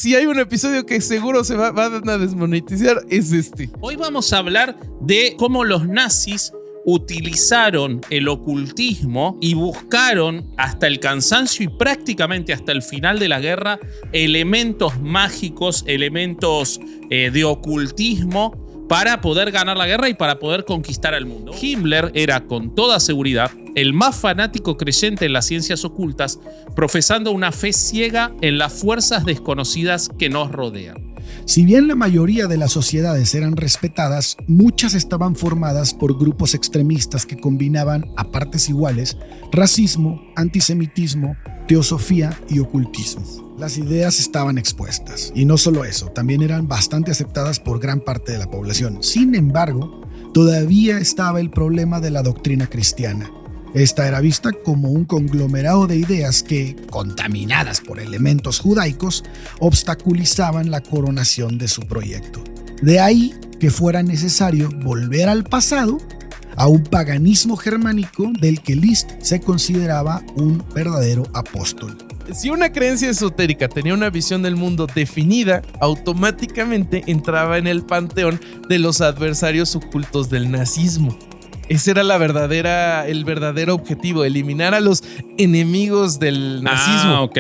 si hay un episodio que seguro se van a desmonetizar, es este. Hoy vamos a hablar de cómo los nazis utilizaron el ocultismo y buscaron hasta el cansancio y prácticamente hasta el final de la guerra elementos mágicos, elementos de ocultismo para poder ganar la guerra y para poder conquistar al mundo. Himmler era con toda seguridad el más fanático creyente en las ciencias ocultas, profesando una fe ciega en las fuerzas desconocidas que nos rodean. Si bien la mayoría de las sociedades eran respetadas, muchas estaban formadas por grupos extremistas que combinaban a partes iguales racismo, antisemitismo, teosofía y ocultismo. Las ideas estaban expuestas, y no solo eso, también eran bastante aceptadas por gran parte de la población. Sin embargo, todavía estaba el problema de la doctrina cristiana. Esta era vista como un conglomerado de ideas que, contaminadas por elementos judaicos, obstaculizaban la coronación de su proyecto. De ahí que fuera necesario volver al pasado, a un paganismo germánico del que Liszt se consideraba un verdadero apóstol. Si una creencia esotérica tenía una visión del mundo definida, automáticamente entraba en el panteón de los adversarios ocultos del nazismo. Ese era el verdadero objetivo, eliminar a los enemigos del nazismo. Ok.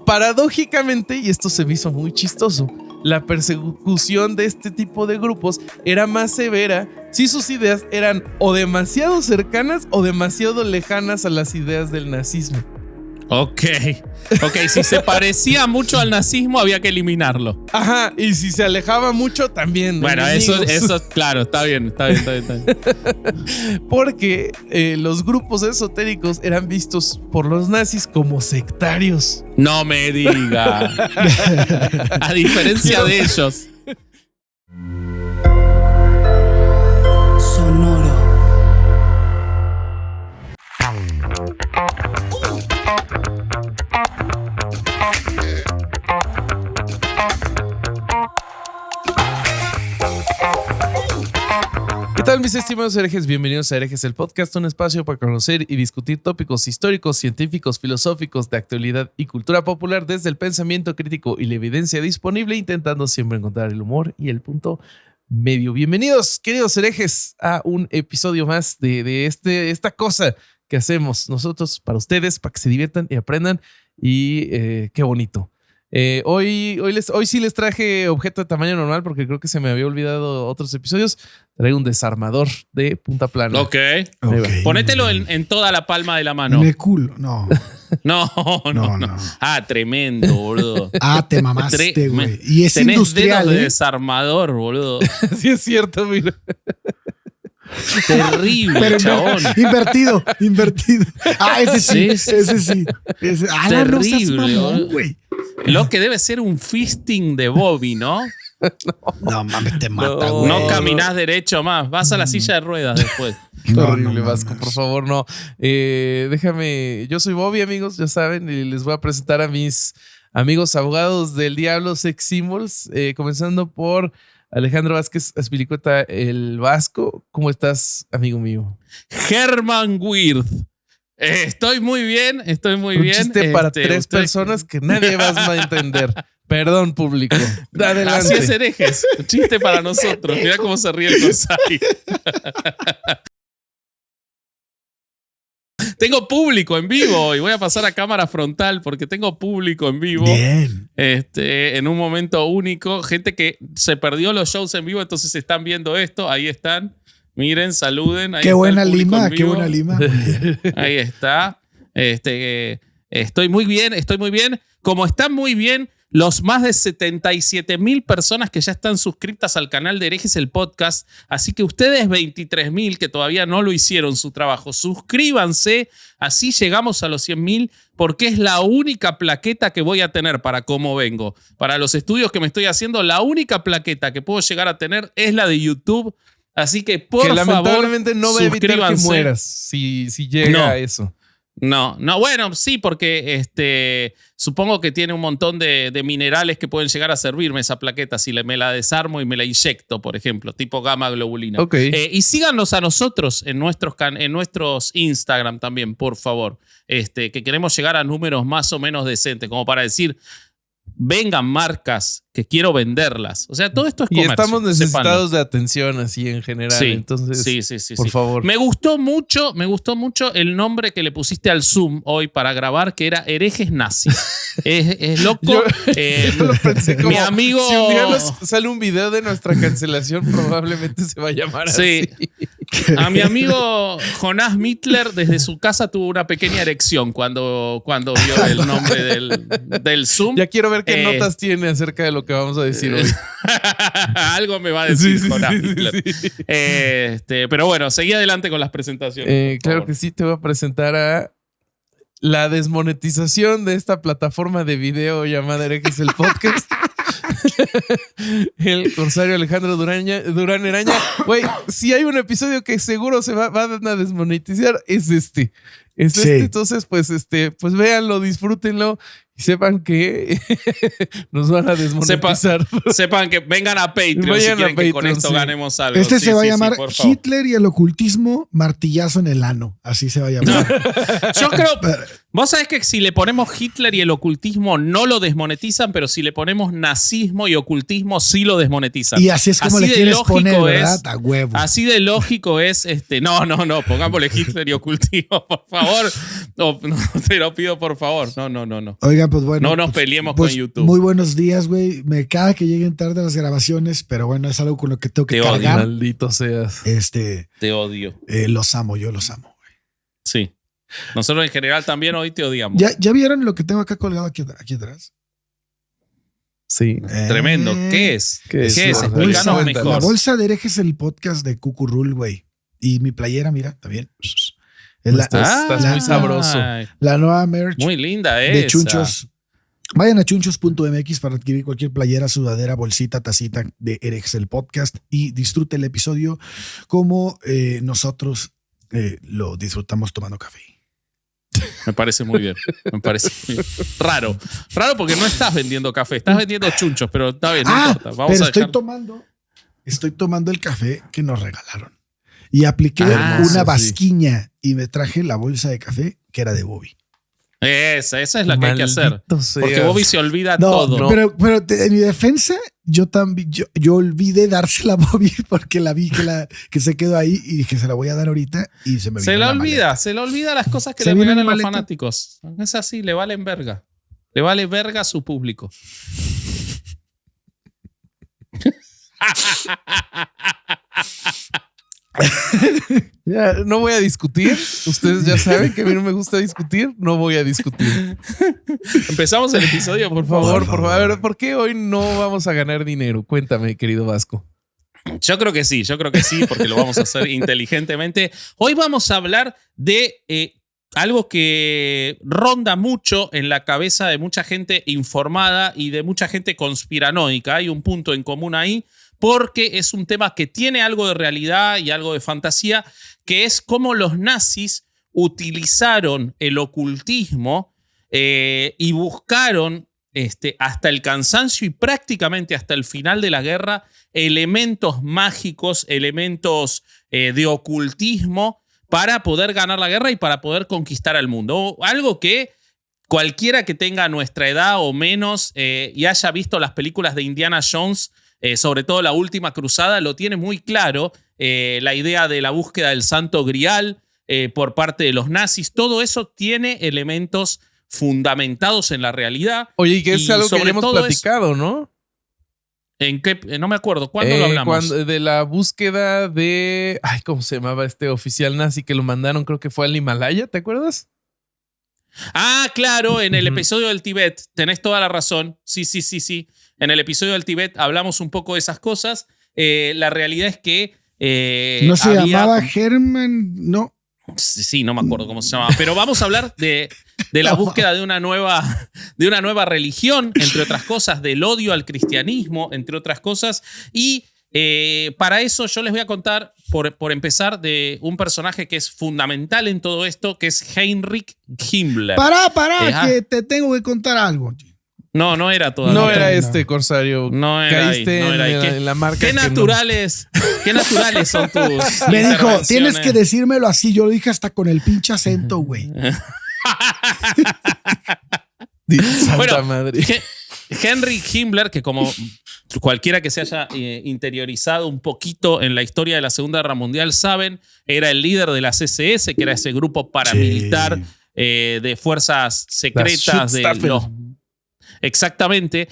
Paradójicamente, y esto se me hizo muy chistoso, la persecución de este tipo de grupos era más severa si sus ideas eran o demasiado cercanas o demasiado lejanas a las ideas del nazismo. Ok, si se parecía mucho al nazismo había que eliminarlo. Ajá, y si se alejaba mucho también. Bueno, eso claro, está bien. Porque los grupos esotéricos eran vistos por los nazis como sectarios. No me diga. A diferencia de ellos. Sonoro. ¿Qué tal, mis estimados herejes? Bienvenidos a Herejes, el podcast, un espacio para conocer y discutir tópicos históricos, científicos, filosóficos, de actualidad y cultura popular desde el pensamiento crítico y la evidencia disponible, intentando siempre encontrar el humor y el punto medio. Bienvenidos, queridos herejes, a un episodio más de esta cosa que hacemos nosotros para ustedes, para que se diviertan y aprendan. Y qué bonito. Hoy sí les traje objeto de tamaño normal porque creo que se me había olvidado otros episodios. Traigo un desarmador de punta plana. Ok. Ponételo en toda la palma de la mano. En el culo, no. No. Ah, tremendo, boludo. Te mamaste, güey. Y es tenés industrial, dedos de desarmador, boludo. Sí, es cierto, mira. Terrible, pero chabón. Invertido. Ese sí. Terrible, no seas mamón, güey. Lo que debe ser un fisting de Bobby, ¿no? No mames, te mata, güey. No caminás derecho más. Vas a la silla de ruedas después. Horrible, Vasco, por favor, no. Déjame. Yo soy Bobby, amigos, ya saben, y les voy a presentar a mis amigos abogados del diablo sex symbols, comenzando por Alejandro Vázquez Azpilicueta, el Vasco. ¿Cómo estás, amigo mío? Germán Wirth. Estoy muy bien. Un chiste para tres personas que nadie va a entender. Perdón, público. Adelante. Así es, herejes. Un chiste para nosotros. Mira cómo se ríe el González. Tengo público en vivo y voy a pasar a cámara frontal porque tengo público en vivo. Bien. En un momento único. Gente que se perdió los shows en vivo, entonces están viendo esto. Ahí están. Miren, saluden. Ahí qué buena lima. Ahí está. Estoy muy bien. Como están muy bien los más de 77,000 personas que ya están suscriptas al canal de Herejes, el podcast. Así que ustedes 23,000 que todavía no lo hicieron su trabajo, suscríbanse. Así llegamos a los 100,000 porque es la única plaqueta que voy a tener para cómo vengo. Para los estudios que me estoy haciendo, la única plaqueta que puedo llegar a tener es la de YouTube. Así que por favor, lamentablemente no va a evitar que mueras si llega a eso. No, bueno, sí, porque supongo que tiene un montón de minerales que pueden llegar a servirme esa plaqueta si me la desarmo y me la inyecto, por ejemplo, tipo gamma globulina. Okay. Y síganos a nosotros en nuestros Instagram también, por favor, que queremos llegar a números más o menos decentes, como para decir, vengan marcas que quiero venderlas. O sea, todo esto es comercio. Y estamos necesitados sépanlo. de atención así en general. Sí, Entonces, sí. por favor. Me gustó mucho el nombre que le pusiste al Zoom hoy para grabar, que era Herejes Nazis. Es loco. Yo lo pensé como, mi amigo... si un día sale un video de nuestra cancelación, probablemente se va a llamar Sí. así. A mi amigo Jonás Mittler desde su casa tuvo una pequeña erección cuando vio el nombre del Zoom. Ya quiero ver qué notas tiene acerca de lo que vamos a decir hoy. Algo me va a decir Sí, Jonás sí, Mittler. sí. Pero bueno, seguí adelante con las presentaciones. Claro que sí, te voy a presentar a la desmonetización de esta plataforma de video llamada Herejes el Podcast. El corsario Alejandro Durán Eraña. Güey, si hay un episodio que seguro se va a desmonetizar, es este. Sí. Entonces, pues véanlo, disfrútenlo y sepan que nos van a desmonetizar. Sepan que vengan a Patreon Vayan si a quieren que con Patreon, esto sí. ganemos algo. Este Sí, se va a sí, llamar por favor. Hitler y el ocultismo, martillazo en el ano. Así se va a llamar. Yo creo... Vos sabés que si le ponemos Hitler y el ocultismo no lo desmonetizan, pero si le ponemos nazismo y ocultismo sí lo desmonetizan. Y así es como Así le de quieres lógico poner, es- ¿verdad? A huevo. Así de lógico es, no, pongámosle Hitler y ocultismo, por favor. No, te lo pido, por favor. No. Oigan, pues bueno. No nos pues- peleemos pues, con YouTube. Muy buenos días, güey. Me caga que lleguen tarde las grabaciones, pero bueno, es algo con lo que tengo que Te odio. cargar. Maldito seas. Te odio. Los amo, yo los amo. Sí. Nosotros en general también hoy te odiamos. ¿Ya vieron lo que tengo acá colgado aquí atrás? Sí. Tremendo. ¿Qué es? ¿Qué es? ¿Qué es? La Explícanos bolsa- mejor. La bolsa de herejes, el podcast de Cucurrul, güey. Y mi playera, mira, está bien. Es Estás muy sabroso. Ay, la nueva merch muy linda de esa. Chunchos. Vayan a chunchos.mx para adquirir cualquier playera, sudadera, bolsita, tacita de Herejes el Podcast y disfrute el episodio como nosotros lo disfrutamos tomando café. Me parece muy bien. Me parece muy bien. Raro porque no estás vendiendo café, estás vendiendo chunchos, pero está bien, no importa. Vamos pero a dejar. estoy tomando el café que nos regalaron. Y apliqué hermoso, una sí. basquiña y me traje la bolsa de café que era de Bobby. Esa es la que hay que hacer. Maldito seas. Porque Bobby se olvida No, todo. pero en mi defensa, yo también, yo olvidé dársela a Bobby porque la vi que se quedó ahí y dije, se la voy a dar ahorita y se me Se vino la la olvida, se le olvida las cosas que Se le vino regalan mi los maleta. fanáticos. Es así, le valen verga. Le vale verga a su público. Ya, no voy a discutir. Ustedes ya saben que a mí no me gusta discutir. No voy a discutir. Empezamos el episodio, por Por favor, favor. por favor. A ver, ¿por qué hoy no vamos a ganar dinero? Cuéntame, querido Vasco. Yo creo que sí, porque lo vamos a hacer inteligentemente. Hoy vamos a hablar de algo que ronda mucho en la cabeza de mucha gente informada y de mucha gente conspiranoica. Hay un punto en común ahí, porque es un tema que tiene algo de realidad y algo de fantasía, que es cómo los nazis utilizaron el ocultismo y buscaron hasta el cansancio y prácticamente hasta el final de la guerra elementos mágicos, elementos de ocultismo para poder ganar la guerra y para poder conquistar al mundo. Algo que cualquiera que tenga nuestra edad o menos y haya visto las películas de Indiana Jones, sobre todo La Última Cruzada, lo tiene muy claro. La idea de la búsqueda del Santo Grial por parte de los nazis, todo eso tiene elementos fundamentados en la realidad. Oye, y que es Y algo que sobre ya hemos todo platicado, ¿no? ¿En qué? No me acuerdo. ¿Cuándo lo hablamos? De la búsqueda de... Ay, ¿cómo se llamaba este oficial nazi que lo mandaron? Creo que fue al Himalaya, ¿te acuerdas? Ah, claro, en el Ujú. episodio del Tíbet. Tenés toda la razón. Sí. En el episodio del Tíbet hablamos un poco de esas cosas. La realidad es que... No se había- llamaba Herman, no. Sí, no me acuerdo cómo se llamaba. Pero vamos a hablar de la búsqueda de una nueva religión, entre otras cosas, del odio al cristianismo, entre otras cosas. Y para eso yo les voy a contar, por empezar, de un personaje que es fundamental en todo esto, que es Heinrich Himmler. Pará, que te tengo que contar algo. No era todavía. No era no. Corsario. No era ahí, Caíste no era ahí. en la marca. Qué que no. naturales son tus Me dijo, intervenciones. tienes que decírmelo así. Yo lo dije hasta con el pinche acento, güey. Santa Bueno, madre. Henry Himmler, que como cualquiera que se haya interiorizado un poquito en la historia de la Segunda Guerra Mundial saben, era el líder de las SS, que era ese grupo paramilitar de fuerzas secretas de los... Exactamente.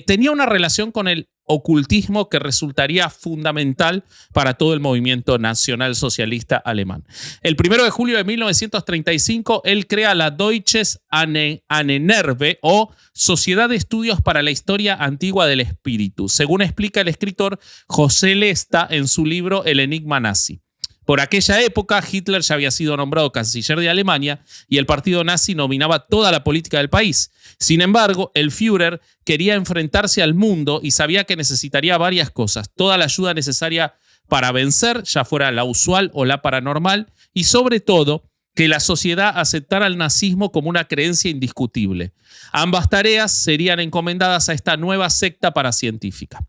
Tenía una relación con el ocultismo que resultaría fundamental para todo el movimiento nacional socialista alemán. El 1 de julio de 1935, él crea la Deutsches Ahnenerbe, o Sociedad de Estudios para la Historia Antigua del Espíritu, según explica el escritor José Lesta en su libro El Enigma Nazi. Por aquella época, Hitler ya había sido nombrado canciller de Alemania y el partido nazi dominaba toda la política del país. Sin embargo, el Führer quería enfrentarse al mundo y sabía que necesitaría varias cosas: toda la ayuda necesaria para vencer, ya fuera la usual o la paranormal, y sobre todo, que la sociedad aceptara el nazismo como una creencia indiscutible. Ambas tareas serían encomendadas a esta nueva secta paracientífica.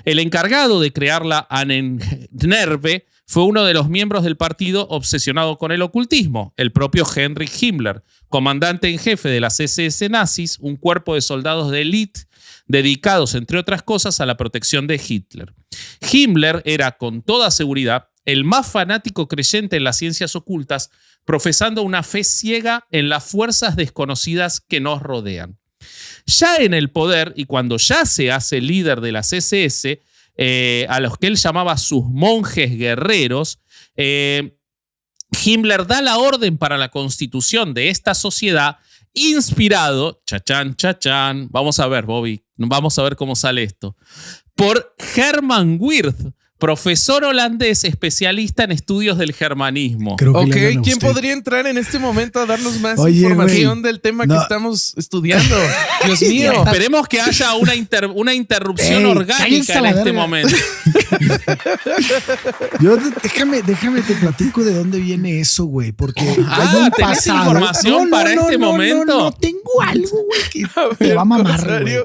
El encargado de crear la Ahnenerbe fue uno de los miembros del partido obsesionado con el ocultismo, el propio Henry Himmler, comandante en jefe de las SS nazis, un cuerpo de soldados de élite dedicados, entre otras cosas, a la protección de Hitler. Himmler era, con toda seguridad, el más fanático creyente en las ciencias ocultas, profesando una fe ciega en las fuerzas desconocidas que nos rodean. Ya en el poder, y cuando ya se hace líder de las SS, a los que él llamaba sus monjes guerreros, Himmler da la orden para la constitución de esta sociedad, inspirado, chachán, chachán, vamos a ver, Bobby, vamos a ver cómo sale esto, por Hermann Wirth, profesor holandés especialista en estudios del germanismo. Ok, ¿quién podría entrar en este momento a darnos más información del tema que estamos estudiando? Dios mío. Esperemos que haya una interrupción orgánica en este momento. Déjame te platico de dónde viene eso, güey, porque hay un ¿tenés pasado. información para este momento? No, tengo algo, güey, que te va a mamar, güey.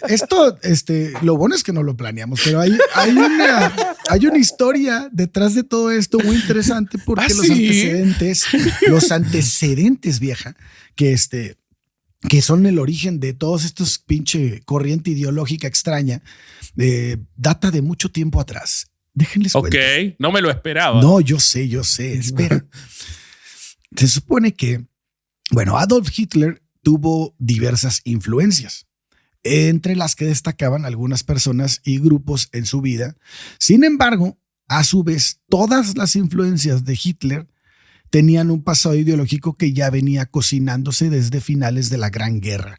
Esto, lo bueno es que no lo planeamos, pero hay una historia detrás de todo esto muy interesante, porque los antecedentes, vieja, que son el origen de todos estos pinche corriente ideológica extraña, data de mucho tiempo atrás. Déjenles cuento. Ok, no me lo esperaba. No, yo sé, espera. Se supone que, Adolf Hitler tuvo diversas influencias, entre las que destacaban algunas personas y grupos en su vida. Sin embargo, a su vez, todas las influencias de Hitler tenían un pasado ideológico que ya venía cocinándose desde finales de la Gran Guerra.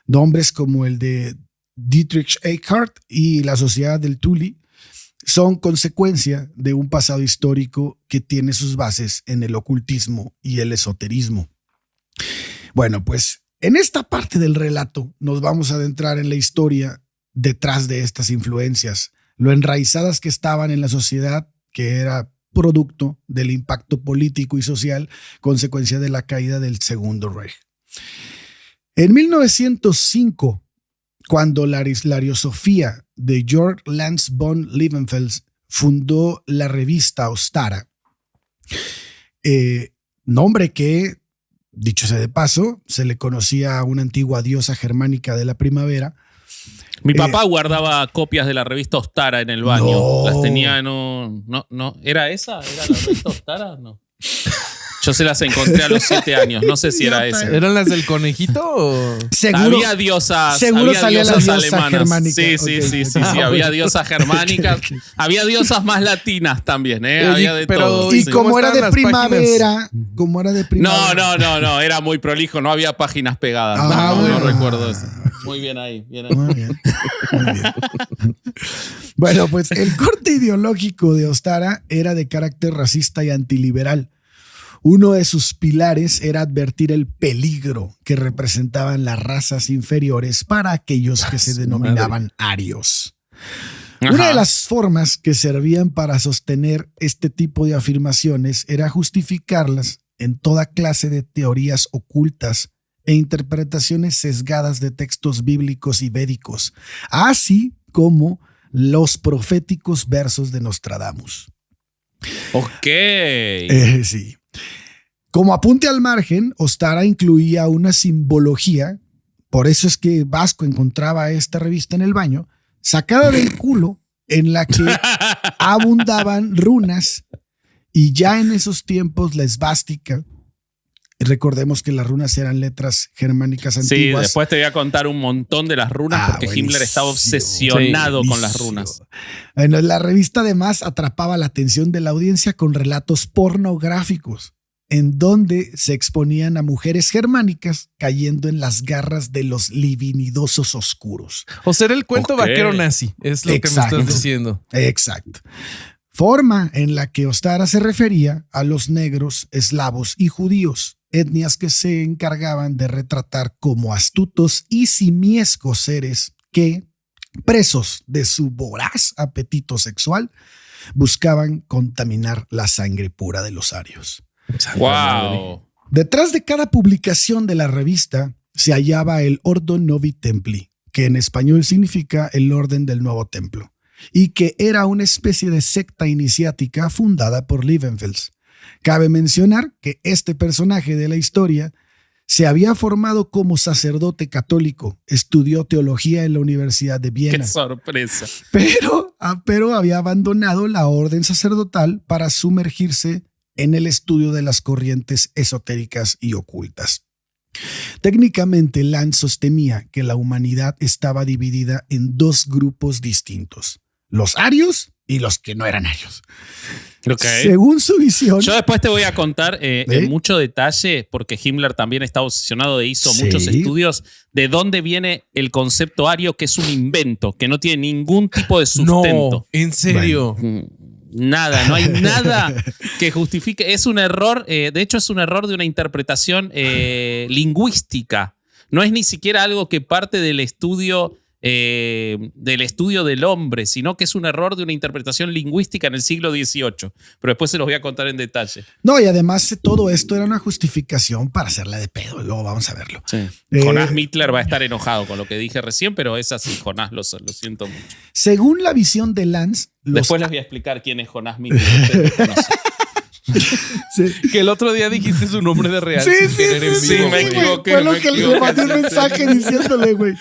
Nombres como el de Dietrich Eckart y la Sociedad del Thule son consecuencia de un pasado histórico que tiene sus bases en el ocultismo y el esoterismo. Bueno, pues en esta parte del relato nos vamos a adentrar en la historia detrás de estas influencias, lo enraizadas que estaban en la sociedad, que era producto del impacto político y social, consecuencia de la caída del Segundo Reich. En 1905, cuando la Ariosofía de Georg Lanz von Liebenfels fundó la revista Ostara, nombre que, dicho sea de paso, se le conocía a una antigua diosa germánica de la primavera. Mi papá guardaba copias de la revista Ostara en el baño. No. Las tenía, no. ¿Era esa? ¿Era la revista Ostara? No. Yo se las encontré a los 7 años. No sé si era esa. ¿Eran las del conejito? O? Seguro. Había diosas. Seguro había diosas alemanas. Germánica. Sí. Había diosas germánicas. Había diosas más latinas también. Había de todo. Y como era de primavera. No. Era muy prolijo. No había páginas pegadas. No recuerdo eso. Muy bien ahí. Muy bien. Bueno, pues el corte ideológico de Ostara era de carácter racista y antiliberal. Uno de sus pilares era advertir el peligro que representaban las razas inferiores para aquellos que se denominaban arios. Ajá. Una de las formas que servían para sostener este tipo de afirmaciones era justificarlas en toda clase de teorías ocultas e interpretaciones sesgadas de textos bíblicos y védicos, así como los proféticos versos de Nostradamus. Ok. Sí. Como apunte al margen, Ostara incluía una simbología por eso es que Vasco encontraba esta revista en el baño, sacada del culo, en la que abundaban runas, y ya en esos tiempos la esvástica, recordemos que las runas eran letras germánicas antiguas. Sí, después te voy a contar un montón de las runas porque Himmler estaba obsesionado con las runas. Bueno, la revista además atrapaba la atención de la audiencia con relatos pornográficos, en donde se exponían a mujeres germánicas cayendo en las garras de los libidinosos oscuros. O sea, era el cuento vaquero nazi, es lo que me estás diciendo. Exacto. Forma en la que Ostara se refería a los negros, eslavos y judíos, etnias que se encargaban de retratar como astutos y simiescos seres que, presos de su voraz apetito sexual, buscaban contaminar la sangre pura de los arios. ¡Wow! Detrás de cada publicación de la revista se hallaba el Ordo Novi Templi, que en español significa el Orden del Nuevo Templo, y que era una especie de secta iniciática fundada por Liebenfels. Cabe mencionar que este personaje de la historia se había formado como sacerdote católico, estudió teología en la Universidad de Viena. ¡Qué sorpresa! Pero había abandonado la orden sacerdotal para sumergirse en el estudio de las corrientes esotéricas y ocultas. Técnicamente, Lanz sostenía que la humanidad estaba dividida en dos grupos distintos: los arios y los que no eran arios. Okay. Según su visión... Yo después te voy a contar en mucho detalle, porque Himmler también estaba obsesionado hizo muchos estudios, de dónde viene el concepto ario, que es un invento, que no tiene ningún tipo de sustento. No, ¿en serio? Bueno, nada, no hay nada que justifique. Es un error, de hecho es un error de una interpretación lingüística. No es ni siquiera algo que parte del estudio del hombre, sino que es un error de una interpretación lingüística en el siglo XVIII. Pero después se los voy a contar en detalle. No, y además todo esto era una justificación para hacerla de pedo. Luego vamos a verlo. Sí. Jonás Mittler va a estar enojado con lo que dije recién, pero es así, Jonás, lo siento mucho. Según la visión de Lanz... Después les voy a explicar quién es Jonás Mittler. Sí. Que el otro día dijiste su nombre de real. Sí, me equivoqué. Fue lo que le mandé un mensaje diciéndole, güey,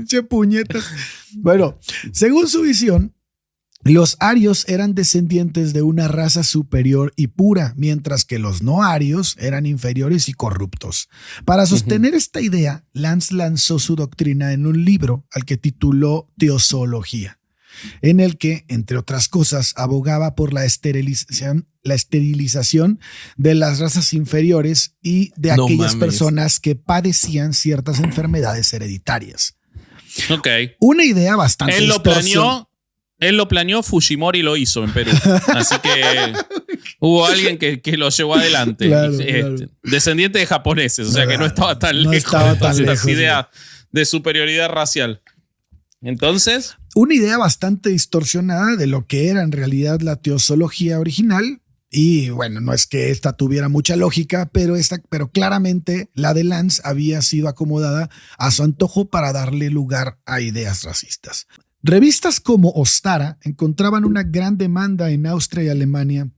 che puñetas. Bueno, según su visión, los arios eran descendientes de una raza superior y pura, mientras que los no arios eran inferiores y corruptos. Para sostener esta idea, Lanz lanzó su doctrina en un libro al que tituló Teozoología, en el que, entre otras cosas, abogaba por la esterilización de las razas inferiores y de aquellas personas que padecían ciertas enfermedades hereditarias. Ok. Una idea bastante Él lo planeó, Fujimori lo hizo en Perú. Así que hubo alguien que lo llevó adelante. Claro. Descendiente de japoneses, o sea que no estaba tan lejos de estas ideas de superioridad racial. Entonces... Una idea bastante distorsionada de lo que era en realidad la teozoología original. Y bueno, no es que esta tuviera mucha lógica, pero claramente la de Lanz había sido acomodada a su antojo para darle lugar a ideas racistas. Revistas como Ostara encontraban una gran demanda en Austria y Alemania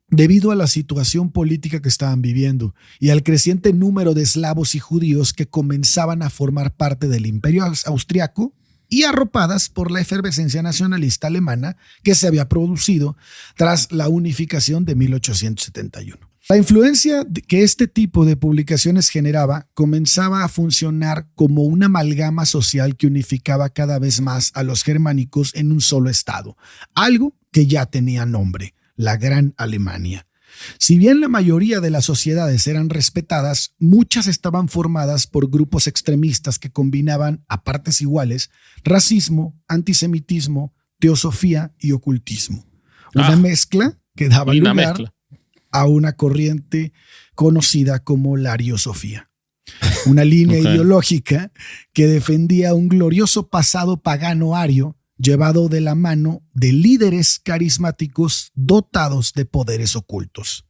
debido a la situación política que estaban viviendo y al creciente número de eslavos y judíos que comenzaban a formar parte del imperio austriaco, y arropadas por la efervescencia nacionalista alemana que se había producido tras la unificación de 1871. La influencia que este tipo de publicaciones generaba comenzaba a funcionar como una amalgama social que unificaba cada vez más a los germánicos en un solo estado, algo que ya tenía nombre: la Gran Alemania. Si bien la mayoría de las sociedades eran respetadas, muchas estaban formadas por grupos extremistas que combinaban a partes iguales racismo, antisemitismo, teosofía y ocultismo. Una mezcla que daba lugar a una corriente conocida como la ariosofía. Una línea ideológica que defendía un glorioso pasado pagano ario llevado de la mano de líderes carismáticos dotados de poderes ocultos.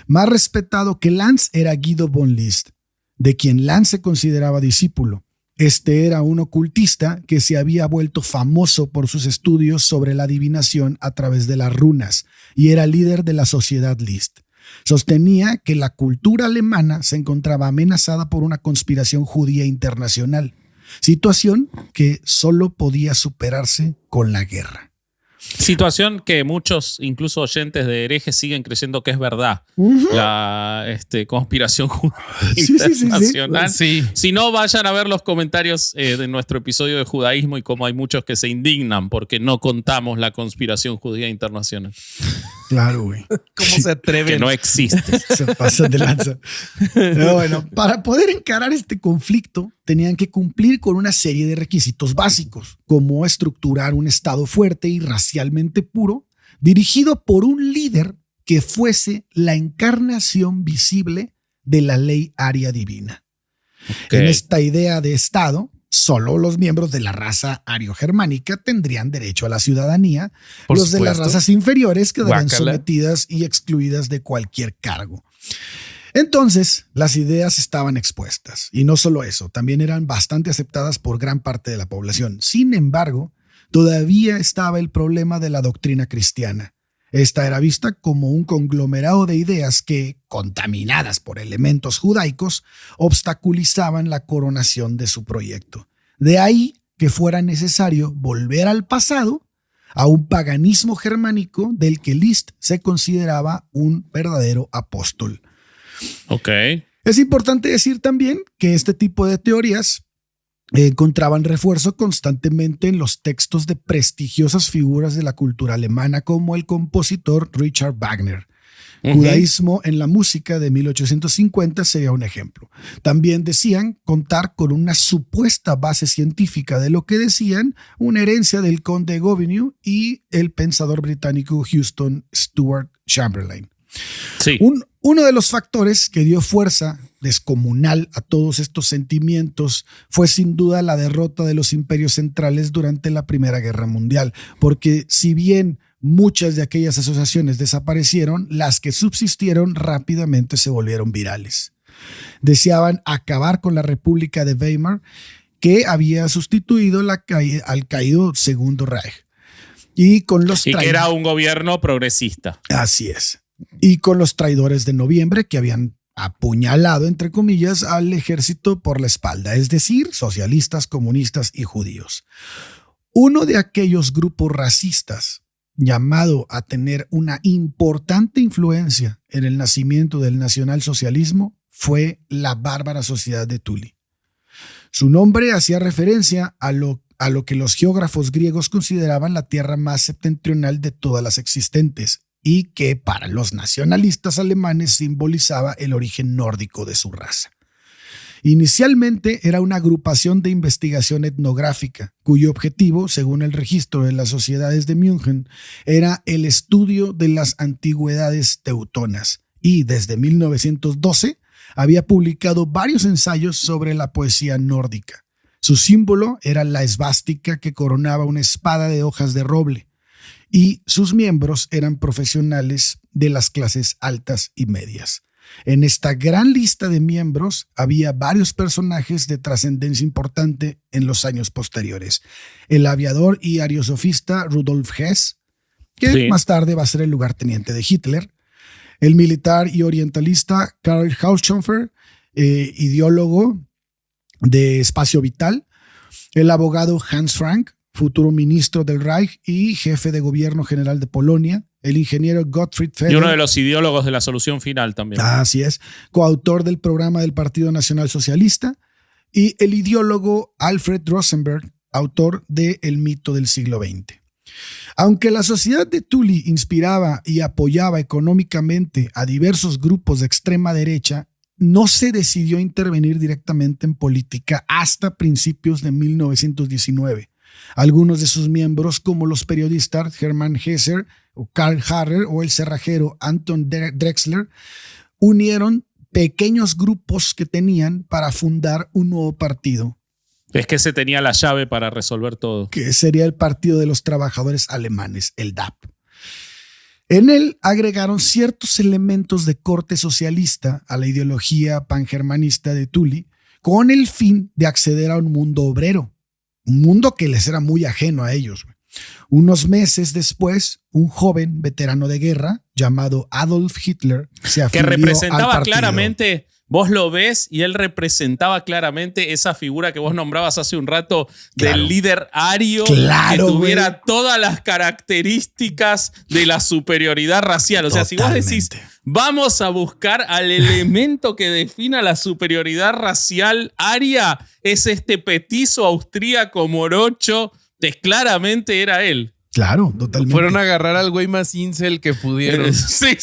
Más respetado que Lanz era Guido von List, de quien Lanz se consideraba discípulo. Este era un ocultista que se había vuelto famoso por sus estudios sobre la adivinación a través de las runas y era líder de la sociedad List. Sostenía que la cultura alemana se encontraba amenazada por una conspiración judía internacional, situación que solo podía superarse con la guerra. Situación que muchos, incluso oyentes de herejes, siguen creyendo que es verdad. La conspiración internacional. Sí. Si no, vayan a ver los comentarios de nuestro episodio de judaísmo y cómo hay muchos que se indignan porque no contamos la conspiración judía internacional. Claro, güey. ¿Cómo se atreven? Que no existe. Se pasan de lanza. Pero bueno, para poder encarar este conflicto, tenían que cumplir con una serie de requisitos básicos, como estructurar un Estado fuerte y racialmente puro, dirigido por un líder que fuese la encarnación visible de la ley aria divina. Okay. En esta idea de Estado, solo los miembros de la raza ario-germánica tendrían derecho a la ciudadanía, Por los de las supuesto. razas inferiores quedarían Guácala. sometidas y excluidas de cualquier cargo. Entonces, las ideas estaban expuestas, y no solo eso, también eran bastante aceptadas por gran parte de la población. Sin embargo, todavía estaba el problema de la doctrina cristiana. Esta era vista como un conglomerado de ideas que, contaminadas por elementos judaicos, obstaculizaban la coronación de su proyecto. De ahí que fuera necesario volver al pasado, a un paganismo germánico del que Liszt se consideraba un verdadero apóstol. Ok. Es importante decir también que este tipo de teorías encontraban refuerzo constantemente en los textos de prestigiosas figuras de la cultura alemana como el compositor Richard Wagner. Judaísmo en la música de 1850 sería un ejemplo. También decían contar con una supuesta base científica de lo que decían, una herencia del conde Gobineau y el pensador británico Houston Stuart Chamberlain. Sí. Uno de los factores que dio fuerza descomunal a todos estos sentimientos fue sin duda la derrota de los imperios centrales durante la Primera Guerra Mundial, porque si bien muchas de aquellas asociaciones desaparecieron, las que subsistieron rápidamente se volvieron virales. Deseaban acabar con la República de Weimar, que había sustituido al caído Segundo Reich. Y que era un gobierno progresista. Así es. Y con los traidores de noviembre que habían apuñalado, entre comillas, al ejército por la espalda, es decir, socialistas, comunistas y judíos. Uno de aquellos grupos racistas llamado a tener una importante influencia en el nacimiento del nacionalsocialismo fue la bárbara sociedad de Tuli. Su nombre hacía referencia a lo que los geógrafos griegos consideraban la tierra más septentrional de todas las existentes, y que para los nacionalistas alemanes simbolizaba el origen nórdico de su raza. Inicialmente era una agrupación de investigación etnográfica, cuyo objetivo, según el registro de las sociedades de München, era el estudio de las antigüedades teutonas, y desde 1912 había publicado varios ensayos sobre la poesía nórdica. Su símbolo era la esvástica que coronaba una espada de hojas de roble, y sus miembros eran profesionales de las clases altas y medias. En esta gran lista de miembros había varios personajes de trascendencia importante en los años posteriores. El aviador y ariosofista Rudolf Hess, que más tarde va a ser el lugarteniente de Hitler. El militar y orientalista Karl Haushofer, ideólogo de espacio vital. El abogado Hans Frank, futuro ministro del Reich y jefe de gobierno general de Polonia. El ingeniero Gottfried Feder. Y uno de los ideólogos de la solución final también. Así es. Coautor del programa del Partido Nacional Socialista. Y el ideólogo Alfred Rosenberg, autor de El mito del siglo XX. Aunque la sociedad de Tuli inspiraba y apoyaba económicamente a diversos grupos de extrema derecha, no se decidió intervenir directamente en política hasta principios de 1919. Algunos de sus miembros, como los periodistas Hermann Hesse o Karl Harrer o el cerrajero Anton Drexler, unieron pequeños grupos que tenían para fundar un nuevo partido. Es que se tenía la llave para resolver todo. Que sería el Partido de los Trabajadores Alemanes, el DAP. En él agregaron ciertos elementos de corte socialista a la ideología pangermanista de Tuli, con el fin de acceder a un mundo obrero, un mundo que les era muy ajeno a ellos. Unos meses después, un joven veterano de guerra llamado Adolf Hitler se afilió que representaba al partido. claramente vos lo ves y él representaba claramente esa figura que vos nombrabas hace un rato del líder ario, que tuviera todas las características de la superioridad racial. O sea, si vos decís, vamos a buscar al elemento que defina la superioridad racial aria, es este petizo austríaco morocho, claramente era él. Claro, totalmente. Fueron a agarrar al güey más incel que pudieron. Sí.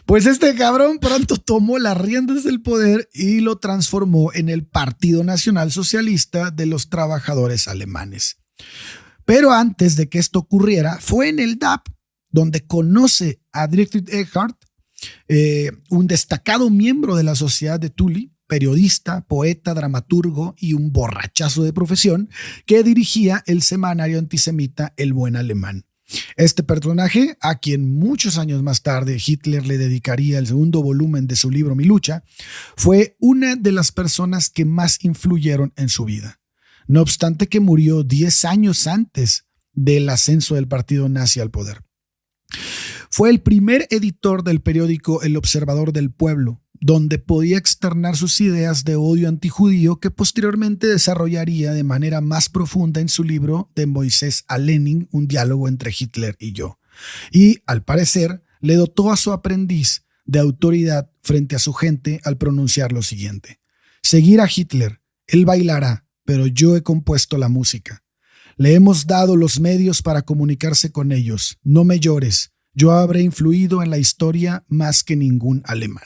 Pues este cabrón pronto tomó las riendas del poder y lo transformó en el Partido Nacional Socialista de los Trabajadores Alemanes. Pero antes de que esto ocurriera, fue en el DAP donde conoce a Dietrich Eckart, un destacado miembro de la Sociedad de Tuli, periodista, poeta, dramaturgo y un borrachazo de profesión que dirigía el semanario antisemita El Buen Alemán. Este personaje, a quien muchos años más tarde Hitler le dedicaría el segundo volumen de su libro Mi lucha, fue una de las personas que más influyeron en su vida. No obstante que murió 10 años antes del ascenso del partido nazi al poder. Fue el primer editor del periódico El Observador del Pueblo, donde podía externar sus ideas de odio antijudío que posteriormente desarrollaría de manera más profunda en su libro De Moisés a Lenin, un diálogo entre Hitler y yo. Y, al parecer, le dotó a su aprendiz de autoridad frente a su gente al pronunciar lo siguiente: seguir a Hitler, él bailará, pero yo he compuesto la música. Le hemos dado los medios para comunicarse con ellos. No me llores, yo habré influido en la historia más que ningún alemán.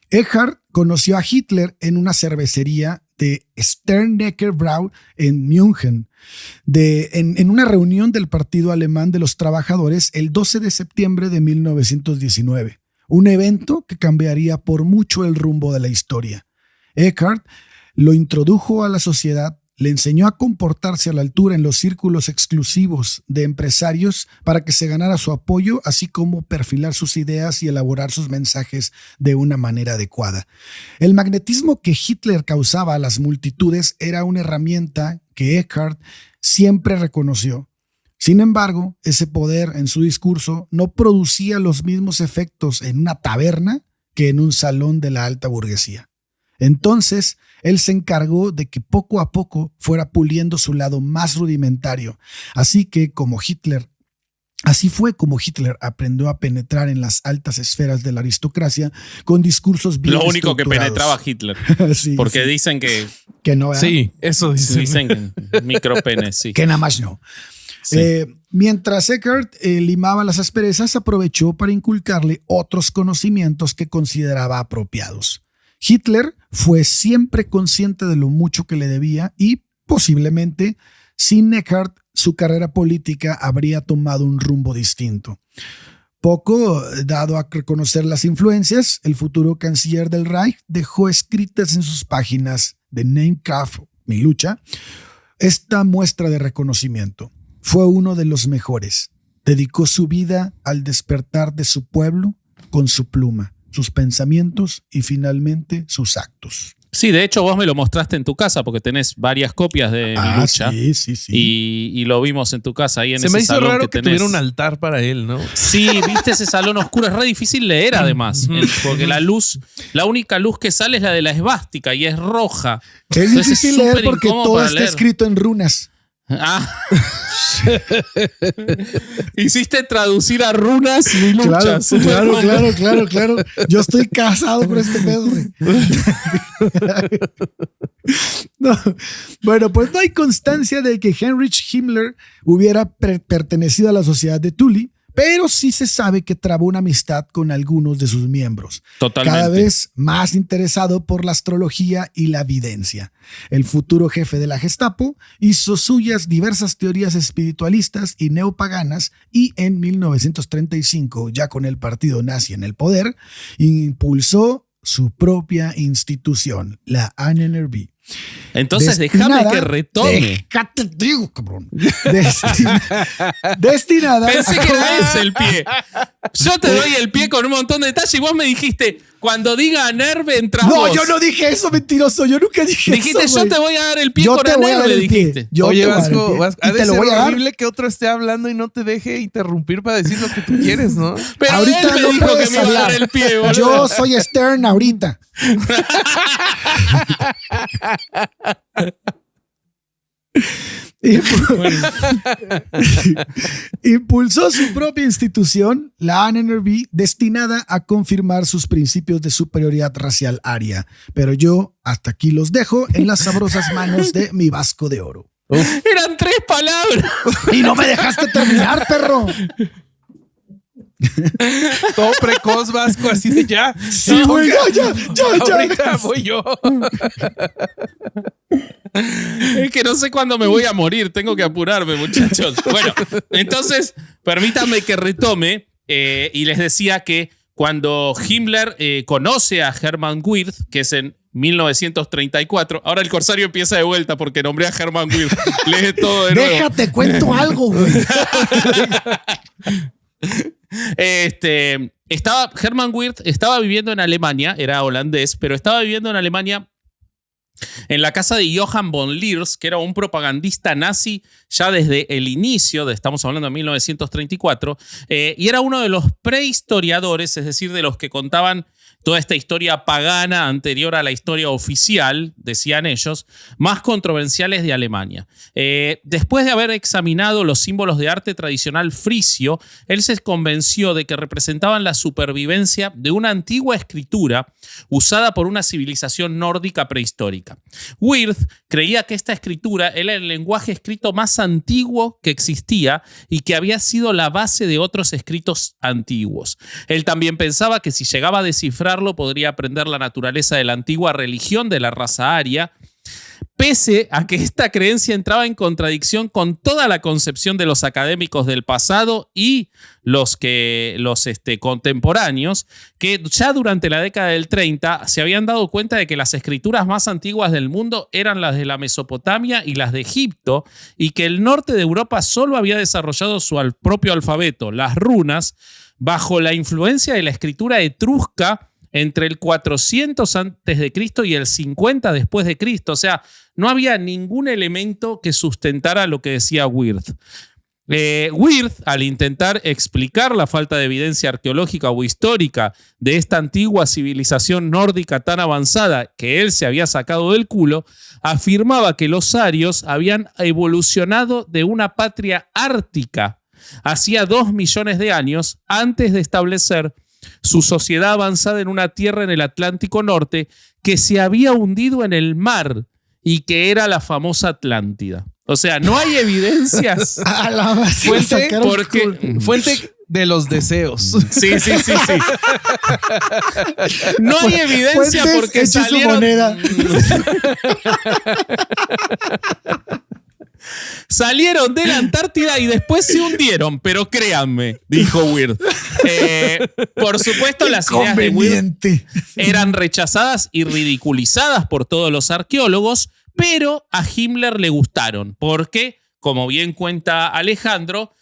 Eckart conoció a Hitler en una cervecería de Sternecker Brau en München, en una reunión del Partido Alemán de los Trabajadores el 12 de septiembre de 1919, un evento que cambiaría por mucho el rumbo de la historia. Eckart lo introdujo a la sociedad, le enseñó a comportarse a la altura en los círculos exclusivos de empresarios para que se ganara su apoyo, así como perfilar sus ideas y elaborar sus mensajes de una manera adecuada. El magnetismo que Hitler causaba a las multitudes era una herramienta que Eckart siempre reconoció. Sin embargo, ese poder en su discurso no producía los mismos efectos en una taberna que en un salón de la alta burguesía. Entonces, él se encargó de que poco a poco fuera puliendo su lado más rudimentario. Así fue como Hitler aprendió a penetrar en las altas esferas de la aristocracia con discursos bien estructurados. Lo único que penetraba Hitler. Sí, porque sí. Dicen que no. Sí, eso dicen. Dicen que micropenes, sí. Que nada más no. Sí. Mientras Eckart limaba las asperezas, aprovechó para inculcarle otros conocimientos que consideraba apropiados. Hitler fue siempre consciente de lo mucho que le debía y, posiblemente, sin Eckart, su carrera política habría tomado un rumbo distinto. Poco dado a reconocer las influencias, el futuro canciller del Reich dejó escritas en sus páginas de Mein Kampf, Mi lucha, esta muestra de reconocimiento. Fue uno de los mejores. Dedicó su vida al despertar de su pueblo con su pluma, sus pensamientos y finalmente sus actos. Sí, de hecho vos me lo mostraste en tu casa porque tenés varias copias de Mi lucha. Sí. Y lo vimos en tu casa ahí en ese salón. Se me hizo raro que tuviera un altar para él, ¿no? Sí, viste ese salón oscuro. Es re difícil leer además, porque la única luz que sale es la de la esvástica y es roja. Es difícil leer porque todo está escrito en runas. Ah. Hiciste traducir a runas Mi lucha. Claro. Yo estoy casado por este pedo. No. Bueno, pues no hay constancia de que Heinrich Himmler hubiera pertenecido a la Sociedad de Tuli, pero sí se sabe que trabó una amistad con algunos de sus miembros. Totalmente. Cada vez más interesado por la astrología y la videncia. El futuro jefe de la Gestapo hizo suyas diversas teorías espiritualistas y neopaganas y en 1935, ya con el partido nazi en el poder, impulsó su propia institución, la ANNRB. Entonces déjame que retome. Déjate, digo, cabrón. Destinada. Pensé que era ese el pie. Yo te doy el pie con un montón de detalles y vos me dijiste, Cuando diga Anerve, entras No, vos. yo no dije eso, mentiroso. Yo nunca dije Dijiste, eso. yo güey. te voy a dar el pie Yo con te voy a dar Anerve, el pie. dijiste. Yo Oye, te voy a dar el Vasco, pie. Vasco, ha Y de te lo ser voy a dar. horrible que otro esté hablando y no te deje interrumpir para decir lo que tú quieres, ¿no? Pero Ahorita él me no dijo que puedes me iba a dar hablar. el pie, boludo. Yo soy Stern ahorita. Impulsó su propia institución, la ANNRB, destinada a confirmar sus principios de superioridad racial aria. Pero yo hasta aquí los dejo en las sabrosas manos de mi Vasco de Oro. Eran 3 palabras. Y no me dejaste terminar, perro. Todo precoz, Vasco, así de ya. Sí, güey, ya. Ahorita voy yo. Es que no sé cuándo me voy a morir. Tengo que apurarme, muchachos. Bueno, entonces, permítanme que retome. Y les decía que cuando Himmler conoce a Hermann Wirth, que es en 1934. Ahora el corsario empieza de vuelta porque nombré a Hermann Wirth. Lee todo de nuevo. Déjate, cuento algo, güey. Hermann Wirth estaba viviendo en Alemania, era holandés, pero estaba viviendo en Alemania en la casa de Johann von Leers, que era un propagandista nazi ya desde el inicio, estamos hablando de 1934, y era uno de los prehistoriadores, es decir, de los que contaban toda esta historia pagana anterior a la historia oficial, decían ellos, más controversiales de Alemania. Después de haber examinado los símbolos de arte tradicional frisio, él se convenció de que representaban la supervivencia de una antigua escritura usada por una civilización nórdica prehistórica. Wirth creía que esta escritura era el lenguaje escrito más antiguo que existía y que había sido la base de otros escritos antiguos. Él también pensaba que si llegaba a descifrarlo podría aprender la naturaleza de la antigua religión de la raza aria, pese a que esta creencia entraba en contradicción con toda la concepción de los académicos del pasado y los contemporáneos, que ya durante la década del 30 se habían dado cuenta de que las escrituras más antiguas del mundo eran las de la Mesopotamia y las de Egipto, y que el norte de Europa solo había desarrollado su propio alfabeto, las runas, bajo la influencia de la escritura etrusca entre el 400 a.C. y el 50 después de Cristo. O sea, no había ningún elemento que sustentara lo que decía Wirth. Wirth, al intentar explicar la falta de evidencia arqueológica o histórica de esta antigua civilización nórdica tan avanzada que él se había sacado del culo, afirmaba que los arios habían evolucionado de una patria ártica hacía 2 millones de años antes de establecer su sociedad avanzada en una tierra en el Atlántico Norte que se había hundido en el mar y que era la famosa Atlántida. O sea, no hay evidencias. Fuente de los deseos. Sí. No hay evidencia porque salieron. Salieron de la Antártida y después se hundieron, pero créanme, dijo Wirth. Por supuesto, las ideas de Wirth eran rechazadas y ridiculizadas por todos los arqueólogos, pero a Himmler le gustaron, porque, como bien cuenta Alejandro,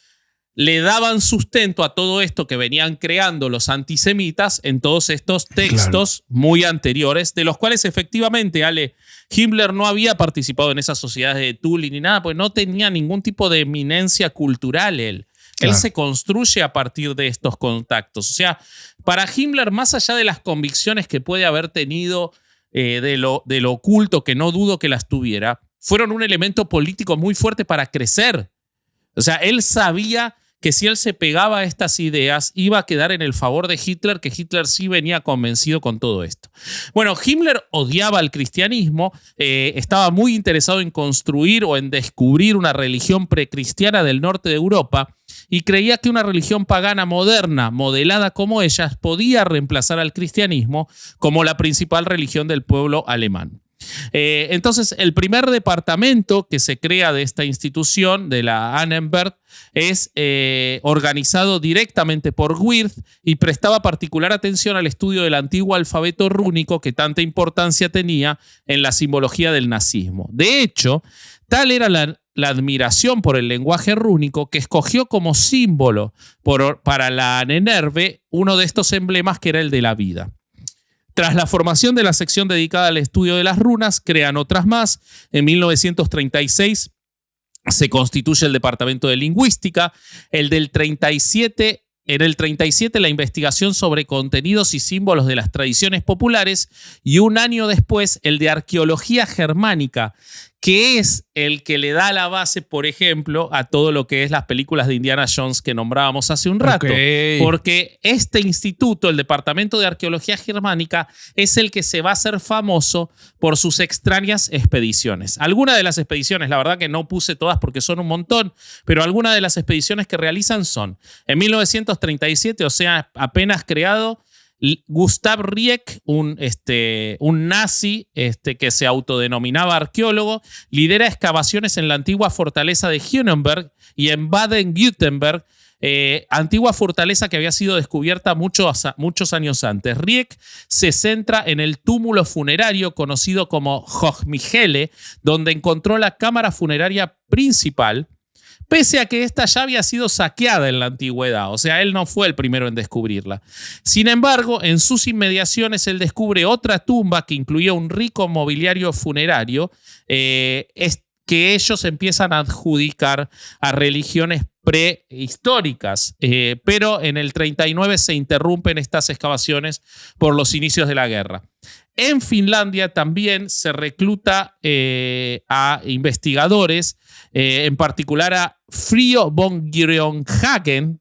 le daban sustento a todo esto que venían creando los antisemitas en todos estos textos muy anteriores, de los cuales efectivamente, Ale, Himmler no había participado en esas sociedades de Thule ni nada, pues no tenía ningún tipo de eminencia cultural él. Él se construye a partir de estos contactos. O sea, para Himmler, más allá de las convicciones que puede haber tenido de lo oculto, que no dudo que las tuviera, fueron un elemento político muy fuerte para crecer. O sea, él sabía que si él se pegaba a estas ideas iba a quedar en el favor de Hitler, que Hitler sí venía convencido con todo esto. Bueno, Himmler odiaba el cristianismo, estaba muy interesado en construir o en descubrir una religión precristiana del norte de Europa y creía que una religión pagana moderna, modelada como ellas, podía reemplazar al cristianismo como la principal religión del pueblo alemán. Entonces, el primer departamento que se crea de esta institución, de la Annenberg, es organizado directamente por Wirth y prestaba particular atención al estudio del antiguo alfabeto rúnico que tanta importancia tenía en la simbología del nazismo. De hecho, tal era la admiración por el lenguaje rúnico que escogió como símbolo para la Annenberg uno de estos emblemas que era el de la vida. Tras la formación de la sección dedicada al estudio de las runas, crean otras más. En 1936 se constituye el Departamento de Lingüística. En el 37, la investigación sobre contenidos y símbolos de las tradiciones populares, y un año después el de Arqueología Germánica, que es el que le da la base, por ejemplo, a todo lo que es las películas de Indiana Jones que nombrábamos hace un rato. Okay. Porque este instituto, el Departamento de Arqueología Germánica, es el que se va a hacer famoso por sus extrañas expediciones. Algunas de las expediciones, la verdad que no puse todas porque son un montón, pero algunas de las expediciones que realizan son: en 1937, o sea, apenas creado, Gustav Rieck, un nazi que se autodenominaba arqueólogo, lidera excavaciones en la antigua fortaleza de Hünenberg y en Baden-Württemberg, antigua fortaleza que había sido descubierta muchos años antes. Rieck se centra en el túmulo funerario conocido como Hochmichele, donde encontró la cámara funeraria principal, pese a que esta ya había sido saqueada en la antigüedad. O sea, él no fue el primero en descubrirla. Sin embargo, en sus inmediaciones él descubre otra tumba que incluía un rico mobiliario funerario que ellos empiezan a adjudicar a religiones prehistóricas, pero en el 39 se interrumpen estas excavaciones por los inicios de la guerra. En Finlandia también se recluta a investigadores, en particular a Frio von Grönhagen,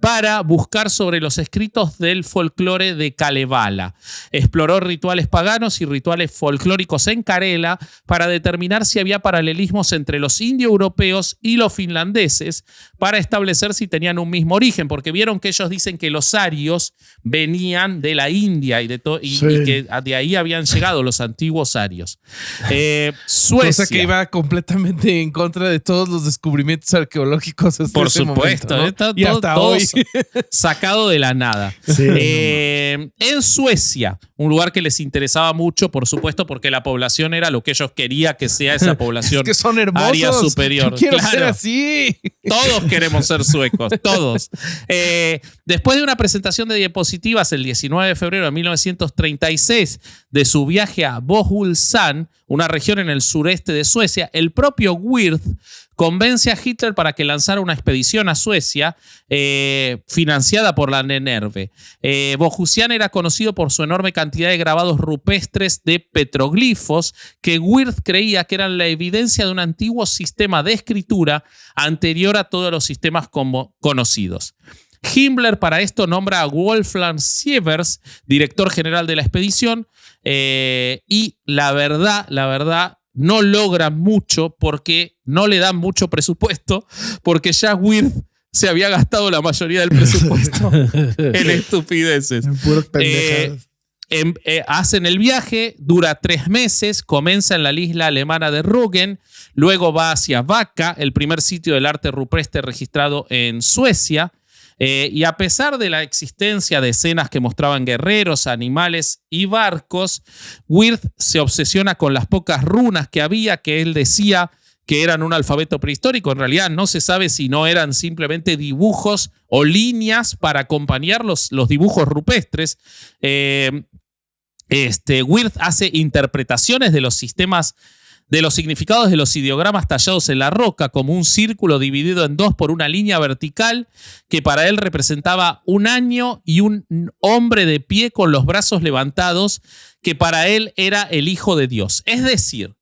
para buscar sobre los escritos del folclore de Kalevala. Exploró rituales paganos y rituales folclóricos en Karela para determinar si había paralelismos entre los indoeuropeos y los finlandeses, para establecer si tenían un mismo origen, porque vieron que ellos dicen que los arios venían de la India y que de ahí habían llegado los antiguos arios. Suecia. Cosa que iba completamente en contra de todos los descubrimientos arqueológicos hasta por ese supuesto, momento, ¿no? Está y hasta hoy sacado de la nada. Sí, en Suecia, un lugar que les interesaba mucho, por supuesto, porque la población era lo que ellos querían que sea esa población. Es que son hermosos. Aria superior. Yo quiero ser así. Todos queremos ser suecos, todos. Después de una presentación de diapositivas el 19 de febrero de 1936 de su viaje a Bohuslan, una región en el sureste de Suecia, el propio Wirth convence a Hitler para que lanzara una expedición a Suecia financiada por la NENERVE. Bohuslän era conocido por su enorme cantidad de grabados rupestres de petroglifos que Wirth creía que eran la evidencia de un antiguo sistema de escritura anterior a todos los sistemas conocidos. Himmler para esto nombra a Wolfgang Sievers, director general de la expedición, y la verdad, no logran mucho porque no le dan mucho presupuesto, porque ya Wirth se había gastado la mayoría del presupuesto en estupideces. En puras pendejadas. Hacen el viaje, dura 3 meses, comienza en la isla alemana de Rügen, luego va hacia Vacca, el primer sitio del arte rupestre registrado en Suecia. Y a pesar de la existencia de escenas que mostraban guerreros, animales y barcos, Wirth se obsesiona con las pocas runas que había, que él decía que eran un alfabeto prehistórico. En realidad no se sabe si no eran simplemente dibujos o líneas para acompañar los dibujos rupestres. Wirth hace interpretaciones de los sistemas, de los significados de los ideogramas tallados en la roca, como un círculo dividido en 2 por una línea vertical que para él representaba un año y un hombre de pie con los brazos levantados, que para él era el Hijo de Dios. Es decir,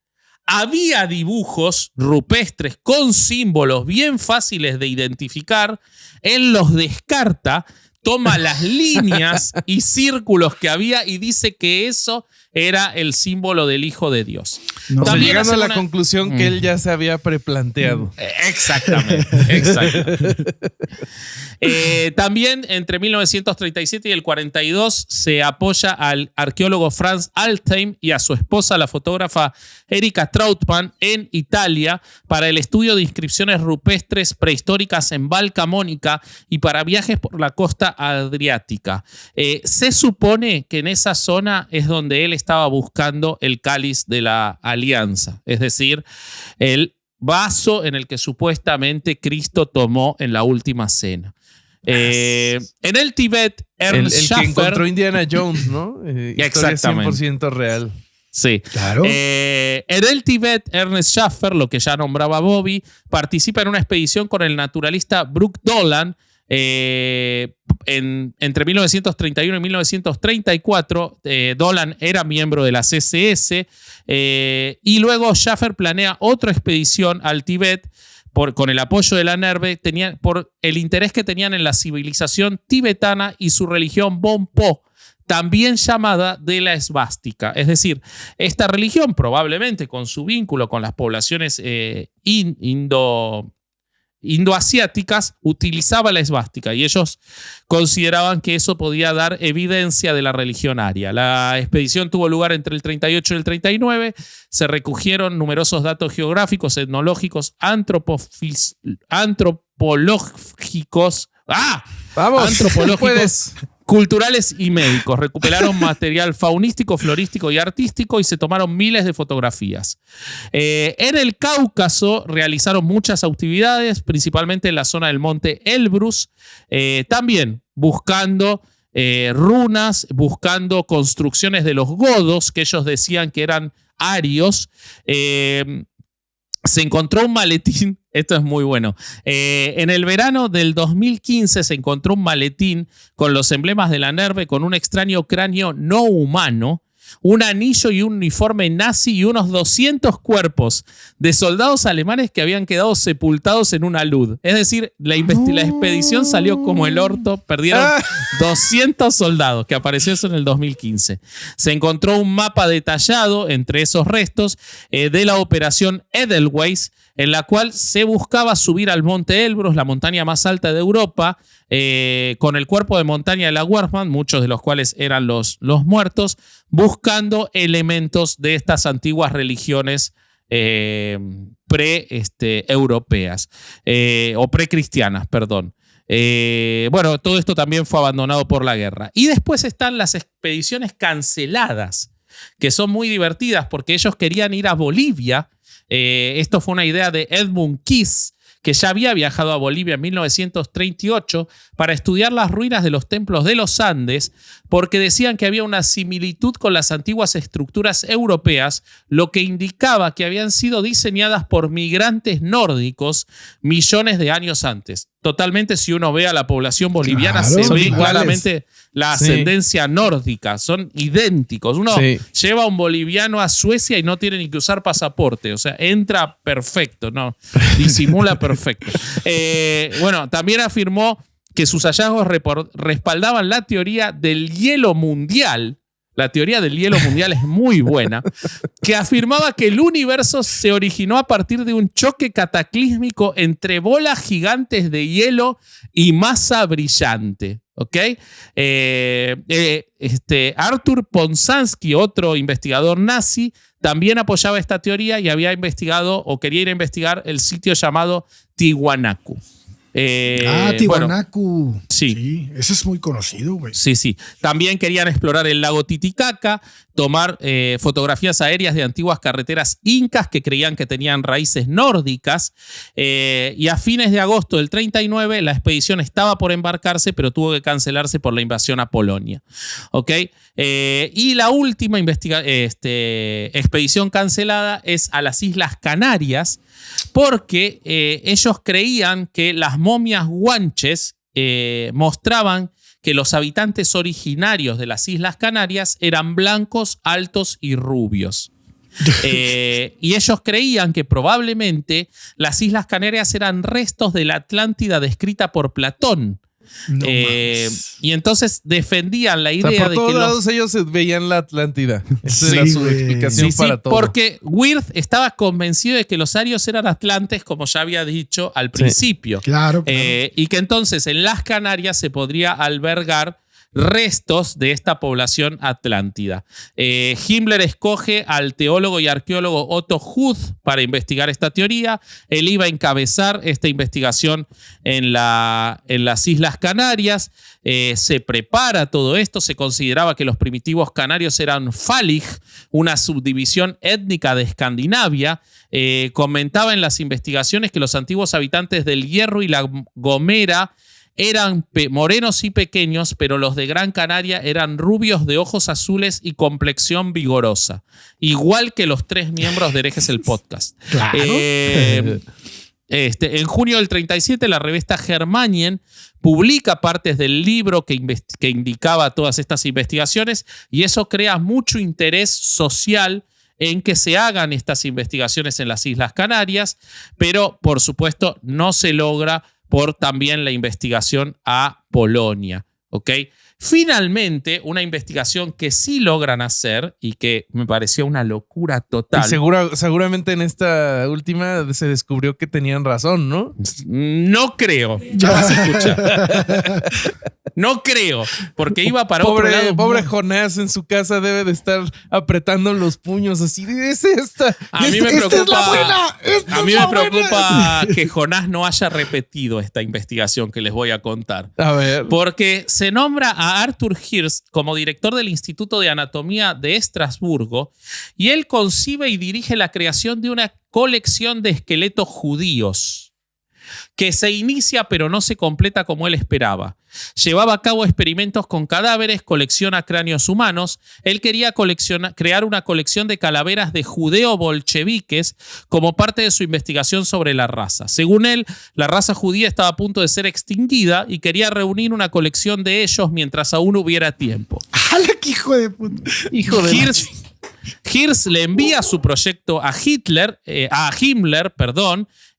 había dibujos rupestres con símbolos bien fáciles de identificar, él los descarta, toma las líneas y círculos que había y dice que eso era el símbolo del Hijo de Dios. No, también llegando a la conclusión que él ya se había preplanteado. Exactamente. También entre 1937 y el 42 se apoya al arqueólogo Franz Altheim y a su esposa, la fotógrafa Erika Trautmann, en Italia para el estudio de inscripciones rupestres prehistóricas en Val Camonica y para viajes por la costa adriática. Se supone que en esa zona es donde él estaba buscando el cáliz de la alianza, es decir, el vaso en el que supuestamente Cristo tomó en la última cena. En el Tíbet, Ernst el Schaffer, que encontró Indiana Jones, ¿no? Historia 100% real. Sí. Claro. En el Tíbet, Ernst Schaffer, lo que ya nombraba Bobby, participa en una expedición con el naturalista Brooke Dolan entre 1931 y 1934. Dolan era miembro de la CSS y luego Schaffer planea otra expedición al Tíbet con el apoyo de la NERVE, por el interés que tenían en la civilización tibetana y su religión Bonpo, también llamada de la esvástica. Es decir, esta religión, probablemente con su vínculo con las poblaciones indoasiáticas, utilizaba la esvástica y ellos consideraban que eso podía dar evidencia de la religión aria. La expedición tuvo lugar entre el 38 y el 39. Se recogieron numerosos datos geográficos, etnológicos, antropológicos. Vamos, antropológicos, culturales y médicos. Recuperaron material faunístico, florístico y artístico y se tomaron miles de fotografías. En el Cáucaso realizaron muchas actividades, principalmente en la zona del monte Elbrus, también buscando runas, buscando construcciones de los godos, que ellos decían que eran arios. Se encontró un maletín, esto es muy bueno. En el verano del 2015 se encontró un maletín con los emblemas de la NERVE, con un extraño cráneo no humano, un anillo y un uniforme nazi y unos 200 cuerpos de soldados alemanes que habían quedado sepultados en una luz. Es decir, la expedición salió como el orto, perdieron 200 soldados, que apareció eso en el 2015. Se encontró un mapa detallado entre esos restos de la operación Edelweiss, en la cual se buscaba subir al monte Elbrus, la montaña más alta de Europa, con el cuerpo de montaña de la Wehrmacht, muchos de los cuales eran los muertos, buscando elementos de estas antiguas religiones pre-europeas o precristianas, perdón. Bueno, todo esto también fue abandonado por la guerra. Y después están las expediciones canceladas, que son muy divertidas porque ellos querían ir a Bolivia. Esto fue una idea de Edmund Kiss, que ya había viajado a Bolivia en 1938 para estudiar las ruinas de los templos de los Andes, porque decían que había una similitud con las antiguas estructuras europeas, lo que indicaba que habían sido diseñadas por migrantes nórdicos millones de años antes. Totalmente, si uno ve a la población boliviana, claro, se ve iguales. claramente la ascendencia nórdica. Son idénticos. Uno lleva a un boliviano a Suecia y no tiene ni que usar pasaporte. O sea, entra perfecto, ¿no? Disimula perfecto. Bueno, también afirmó que sus hallazgos respaldaban la teoría del hielo mundial. La teoría del hielo mundial es muy buena, que afirmaba que el universo se originó a partir de un choque cataclísmico entre bolas gigantes de hielo y masa brillante. ¿Ok? Arthur Ponsansky, otro investigador nazi, también apoyaba esta teoría y había investigado o quería ir a investigar el sitio llamado Tiwanaku. Tiwanaku. Bueno, sí, ese es muy conocido, güey. Sí. También querían explorar el lago Titicaca, tomar fotografías aéreas de antiguas carreteras incas que creían que tenían raíces nórdicas. Y a fines de agosto del 39 la expedición estaba por embarcarse, pero tuvo que cancelarse por la invasión a Polonia. ¿Ok? Y la última expedición cancelada es a las Islas Canarias, porque ellos creían que las momias guanches mostraban que los habitantes originarios de las Islas Canarias eran blancos, altos y rubios. Y ellos creían que probablemente las Islas Canarias eran restos de la Atlántida descrita por Platón. Y entonces defendían la idea por de todos que lados ellos veían la Atlántida. Esa era su explicación para todo. Porque Wirth estaba convencido de que los arios eran atlantes, como ya había dicho al principio. Claro. Y que entonces en las Canarias se podría albergar restos de esta población atlántida. Himmler escoge al teólogo y arqueólogo Otto Huth para investigar esta teoría. Él iba a encabezar esta investigación en las Islas Canarias. Se prepara todo esto. Se consideraba que los primitivos canarios eran Falig, una subdivisión étnica de Escandinavia. Comentaba en las investigaciones que los antiguos habitantes del Hierro y la Gomera eran morenos y pequeños, pero los de Gran Canaria eran rubios de ojos azules y complexión vigorosa. Igual que los 3 miembros de Herejes el Podcast. Claro. En junio del 37, la revista Germanien publica partes del libro que indicaba todas estas investigaciones, y eso crea mucho interés social en que se hagan estas investigaciones en las Islas Canarias, pero por supuesto no se logra por también la investigación a Polonia. ¿Ok? Finalmente, una investigación que sí logran hacer y que me pareció una locura total. Y seguramente en esta última se descubrió que tenían razón, ¿no? No creo. Ya vas a escuchar. No creo, porque iba para otro lado. Pobre Jonás en su casa debe de estar apretando los puños así. Es esta. A mí me preocupa que Jonás no haya repetido esta investigación que les voy a contar. A ver. Porque se nombra a Arthur Hirst como director del Instituto de Anatomía de Estrasburgo, y él concibe y dirige la creación de una colección de esqueletos judíos que se inicia pero no se completa como él esperaba. Llevaba a cabo experimentos con cadáveres, colecciona cráneos humanos. Él quería crear una colección de calaveras de judeo-bolcheviques como parte de su investigación sobre la raza. Según él, la raza judía estaba a punto de ser extinguida y quería reunir una colección de ellos mientras aún hubiera tiempo. ¡Hala, qué hijo de puta! Hirst le envía su proyecto a Himmler,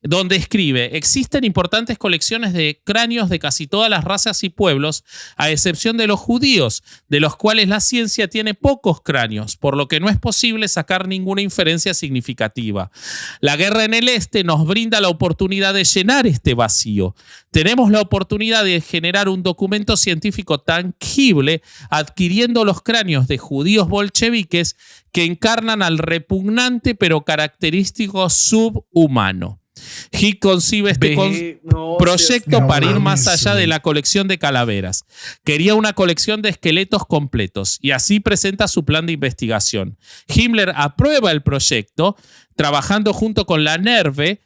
donde escribe: existen importantes colecciones de cráneos de casi todas las razas y pueblos, a excepción de los judíos, de los cuales la ciencia tiene pocos cráneos, por lo que no es posible sacar ninguna inferencia significativa. La guerra en el este nos brinda la oportunidad de llenar este vacío. Tenemos la oportunidad de generar un documento científico tangible adquiriendo los cráneos de judíos bolcheviques que encarnan al repugnante pero característico subhumano. Hick concibe este proyecto para ir más allá de la colección de calaveras. Quería una colección de esqueletos completos y así presenta su plan de investigación. Himmler aprueba el proyecto, trabajando junto con la NERVE.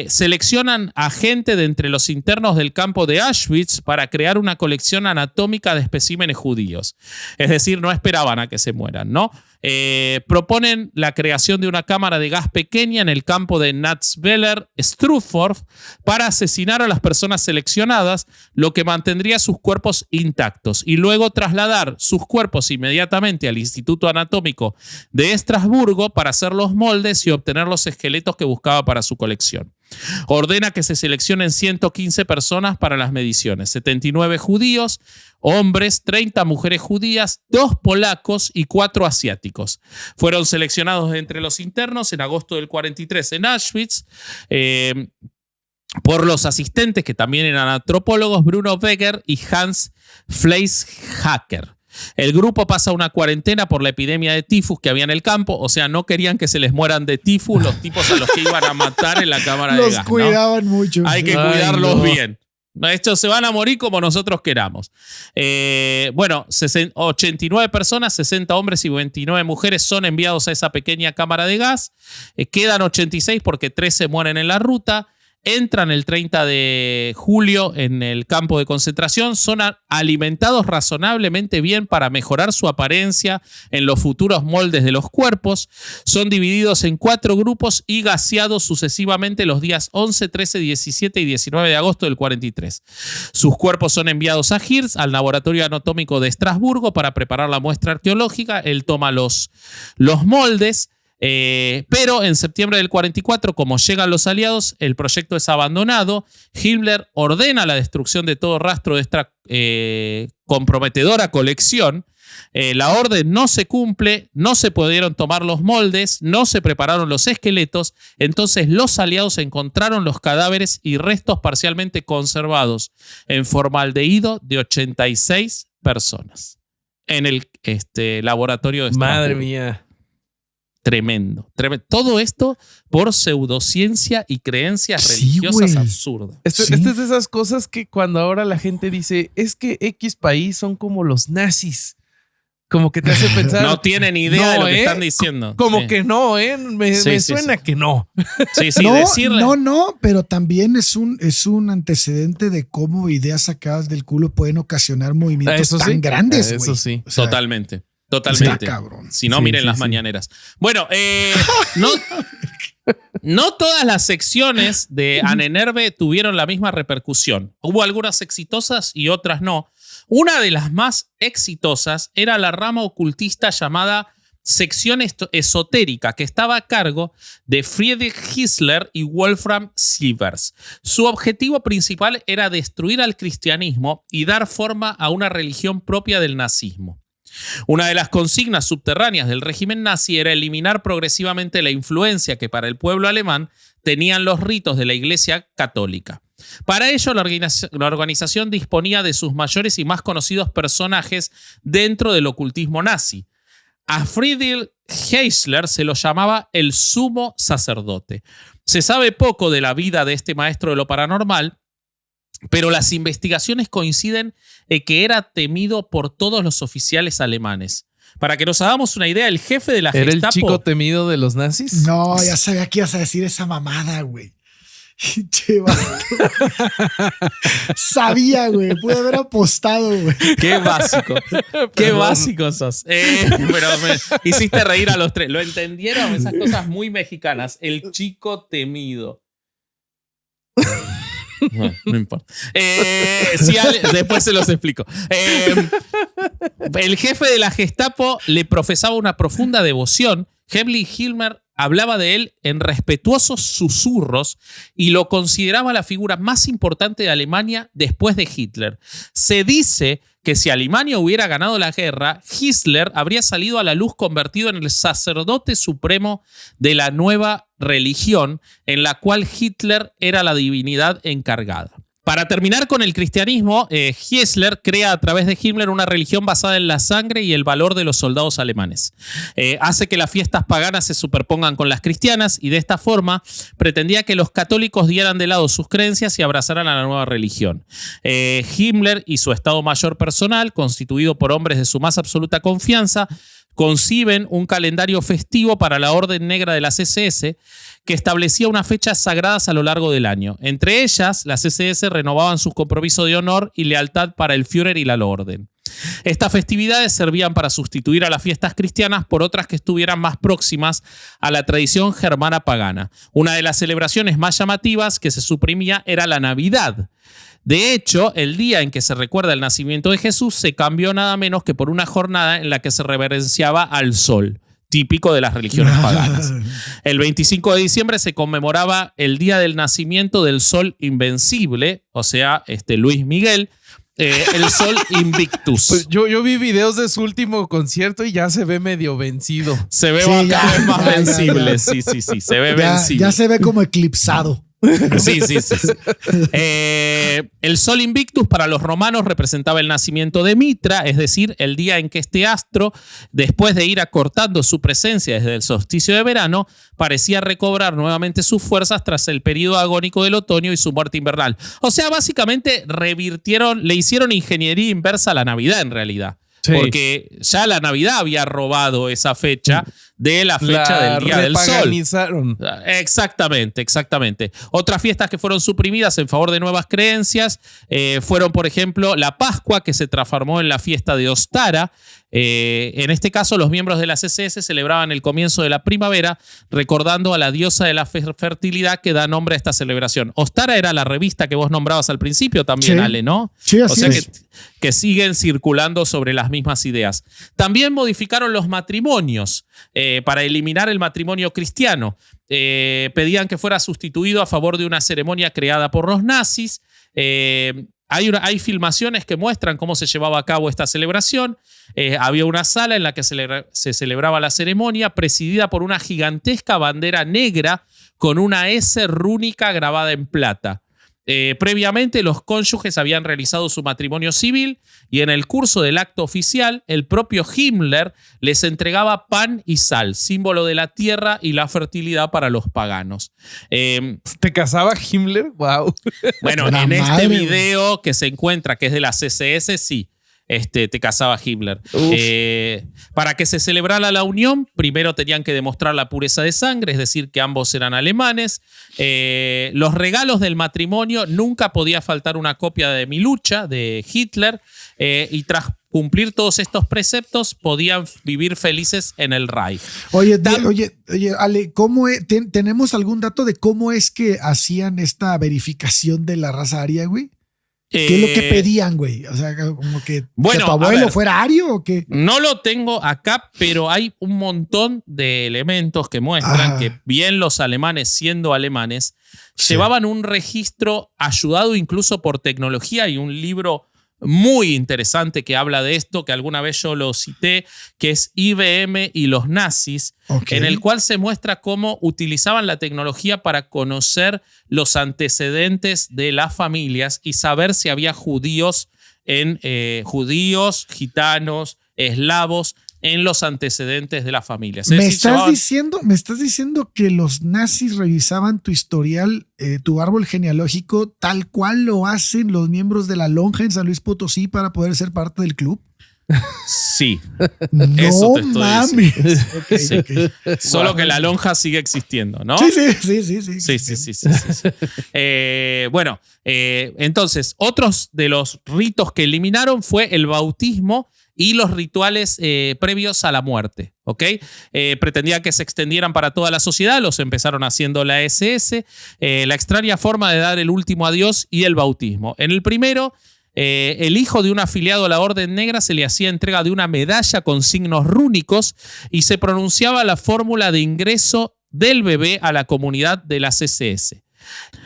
Seleccionan a gente de entre los internos del campo de Auschwitz para crear una colección anatómica de especímenes judíos. Es decir, no esperaban a que se mueran, ¿no? Proponen la creación de una cámara de gas pequeña en el campo de Natzweiler-Struthof para asesinar a las personas seleccionadas, lo que mantendría sus cuerpos intactos, y luego trasladar sus cuerpos inmediatamente al Instituto Anatómico de Estrasburgo para hacer los moldes y obtener los esqueletos que buscaba para su colección. Ordena que se seleccionen 115 personas para las mediciones: 79 judíos, hombres, 30 mujeres judías, 2 polacos y 4 asiáticos. Fueron seleccionados entre los internos en agosto del 43 en Auschwitz por los asistentes, que también eran antropólogos, Bruno Weger y Hans Fleischacker. El grupo pasa una cuarentena por la epidemia de tifus que había en el campo. O sea, no querían que se les mueran de tifus los tipos a los que iban a matar en la cámara de gas. Los cuidaban mucho. Hay que cuidarlos bien. Estos se van a morir como nosotros queramos. 89 personas, 60 hombres y 29 mujeres son enviados a esa pequeña cámara de gas. Quedan 86 porque 3 se mueren en la ruta. Entran el 30 de julio en el campo de concentración, son alimentados razonablemente bien para mejorar su apariencia en los futuros moldes de los cuerpos, son divididos en 4 grupos y gaseados sucesivamente los días 11, 13, 17 y 19 de agosto del 43. Sus cuerpos son enviados a Hirst, al laboratorio anatómico de Estrasburgo, para preparar la muestra arqueológica. Él toma los moldes. Pero en septiembre del 44, como llegan los aliados, el proyecto es abandonado. Himmler ordena la destrucción de todo rastro de esta comprometedora colección. La orden no se cumple, no se pudieron tomar los moldes, no se prepararon los esqueletos. Entonces los aliados encontraron los cadáveres y restos parcialmente conservados en formaldehído de 86 personas en el laboratorio de Estrasburgo. Madre mía. Tremendo. Todo esto por pseudociencia y creencias religiosas absurdas. Esto es de esas cosas que cuando ahora la gente dice, es que X país son como los nazis. como que te hace pensar. No tienen idea de lo que están diciendo. Como que no, me suena que no. Sí, no, decirle. No, pero también es un antecedente de cómo ideas sacadas del culo pueden ocasionar movimientos tan grandes, güey. Eso sí. O sea, Totalmente. Está cabrón. Si no, miren las mañaneras. Bueno, no todas las secciones de Ahnenerbe tuvieron la misma repercusión. Hubo algunas exitosas y otras no. Una de las más exitosas era la rama ocultista llamada sección esotérica, que estaba a cargo de Friedrich Gissler y Wolfram Sievers. Su objetivo principal era destruir al cristianismo y dar forma a una religión propia del nazismo. Una de las consignas subterráneas del régimen nazi era eliminar progresivamente la influencia que para el pueblo alemán tenían los ritos de la Iglesia católica. Para ello, la organización disponía de sus mayores y más conocidos personajes dentro del ocultismo nazi. A Friedrich Gissler se lo llamaba el sumo sacerdote. Se sabe poco de la vida de este maestro de lo paranormal, pero las investigaciones coinciden en que era temido por todos los oficiales alemanes. Para que nos hagamos una idea, el jefe de la Gestapo... ¿Era el chico temido de los nazis? No, ya sabía que ibas a decir esa mamada, güey. Che, sabía, güey. Pude haber apostado, güey. Qué básico. Qué básico sos. Pero me hiciste reír a los tres. ¿Lo entendieron? Esas cosas muy mexicanas. El chico temido. No importa. Después se los explico. El jefe de la Gestapo le profesaba una profunda devoción. Heinrich Himmler hablaba de él en respetuosos susurros y lo consideraba la figura más importante de Alemania después de Hitler. Se dice que si Alemania hubiera ganado la guerra, Hitler habría salido a la luz convertido en el sacerdote supremo de la nueva religión, en la cual Hitler era la divinidad encargada. Para terminar con el cristianismo, Gissler crea a través de Himmler una religión basada en la sangre y el valor de los soldados alemanes. Hace que las fiestas paganas se superpongan con las cristianas y de esta forma pretendía que los católicos dieran de lado sus creencias y abrazaran a la nueva religión. Himmler y su Estado Mayor personal, constituido por hombres de su más absoluta confianza, conciben un calendario festivo para la Orden Negra de las SS que establecía unas fechas sagradas a lo largo del año. Entre ellas, las SS renovaban sus compromisos de honor y lealtad para el Führer y la Orden. Estas festividades servían para sustituir a las fiestas cristianas por otras que estuvieran más próximas a la tradición germana pagana. Una de las celebraciones más llamativas que se suprimía era la Navidad. De hecho, el día en que se recuerda el nacimiento de Jesús se cambió nada menos que por una jornada en la que se reverenciaba al sol, típico de las religiones paganas. El 25 de diciembre se conmemoraba el día del nacimiento del sol invencible, o sea, Luis Miguel, el sol Invictus. Pues yo vi videos de su último concierto y ya se ve medio vencido. Se ve cada vez más vencible, sí, se ve vencible. Ya se ve como eclipsado. Sí. El sol Invictus para los romanos representaba el nacimiento de Mitra, es decir, el día en que este astro, después de ir acortando su presencia desde el solsticio de verano, parecía recobrar nuevamente sus fuerzas tras el periodo agónico del otoño y su muerte invernal. O sea, básicamente le hicieron ingeniería inversa a la Navidad en realidad. Sí. Porque ya la Navidad había robado esa fecha de la fecha del Día del Sol. Exactamente. Otras fiestas que fueron suprimidas en favor de nuevas creencias fueron, por ejemplo, la Pascua, que se transformó en la fiesta de Ostara. En este caso, los miembros de las SS celebraban el comienzo de la primavera, recordando a la diosa de la fertilidad que da nombre a esta celebración. Ostara era la revista que vos nombrabas al principio también, sí. Ale, ¿no? Sí, así es. Que siguen circulando sobre las mismas ideas. También modificaron los matrimonios para eliminar el matrimonio cristiano. Pedían que fuera sustituido a favor de una ceremonia creada por los nazis. Hay filmaciones que muestran cómo se llevaba a cabo esta celebración. Había una sala en la que se celebraba la ceremonia, presidida por una gigantesca bandera negra con una S rúnica grabada en plata. Previamente, los cónyuges habían realizado su matrimonio civil y en el curso del acto oficial, el propio Himmler les entregaba pan y sal, símbolo de la tierra y la fertilidad para los paganos. ¿Te casaba Himmler? ¡Wow! Bueno, en este video que se encuentra, que es de la CSS, sí. te casaba Himmler. Para que se celebrara la unión, primero tenían que demostrar la pureza de sangre, es decir, que ambos eran alemanes. Los regalos del matrimonio, nunca podía faltar una copia de Mi lucha, de Hitler, y tras cumplir todos estos preceptos, podían vivir felices en el Reich. Oye, Ale, ¿tenemos algún dato de cómo es que hacían esta verificación de la raza aria, güey? ¿Qué es lo que pedían, güey? O sea, como que tu abuelo fuera ario o qué. No lo tengo acá, pero hay un montón de elementos que muestran que bien los alemanes, siendo alemanes, llevaban un registro ayudado incluso por tecnología y un libro muy interesante que habla de esto, que alguna vez yo lo cité, que es IBM y los nazis, en el cual se muestra cómo utilizaban la tecnología para conocer los antecedentes de las familias y saber si había judíos, gitanos, eslavos, en los antecedentes de las familias. ¿Me estás diciendo que los nazis revisaban tu historial, tu árbol genealógico, tal cual lo hacen los miembros de la lonja en San Luis Potosí para poder ser parte del club? Sí. No eso te estoy mames. Okay. Solo que la lonja sigue existiendo, ¿no? Sí. Bueno, entonces, otros de los ritos que eliminaron fue el bautismo y los rituales previos a la muerte. ¿Ok? Pretendía que se extendieran para toda la sociedad, los empezaron haciendo la SS, la extraña forma de dar el último adiós y el bautismo. En el primero, el hijo de un afiliado a la Orden Negra se le hacía entrega de una medalla con signos rúnicos y se pronunciaba la fórmula de ingreso del bebé a la comunidad de las SS.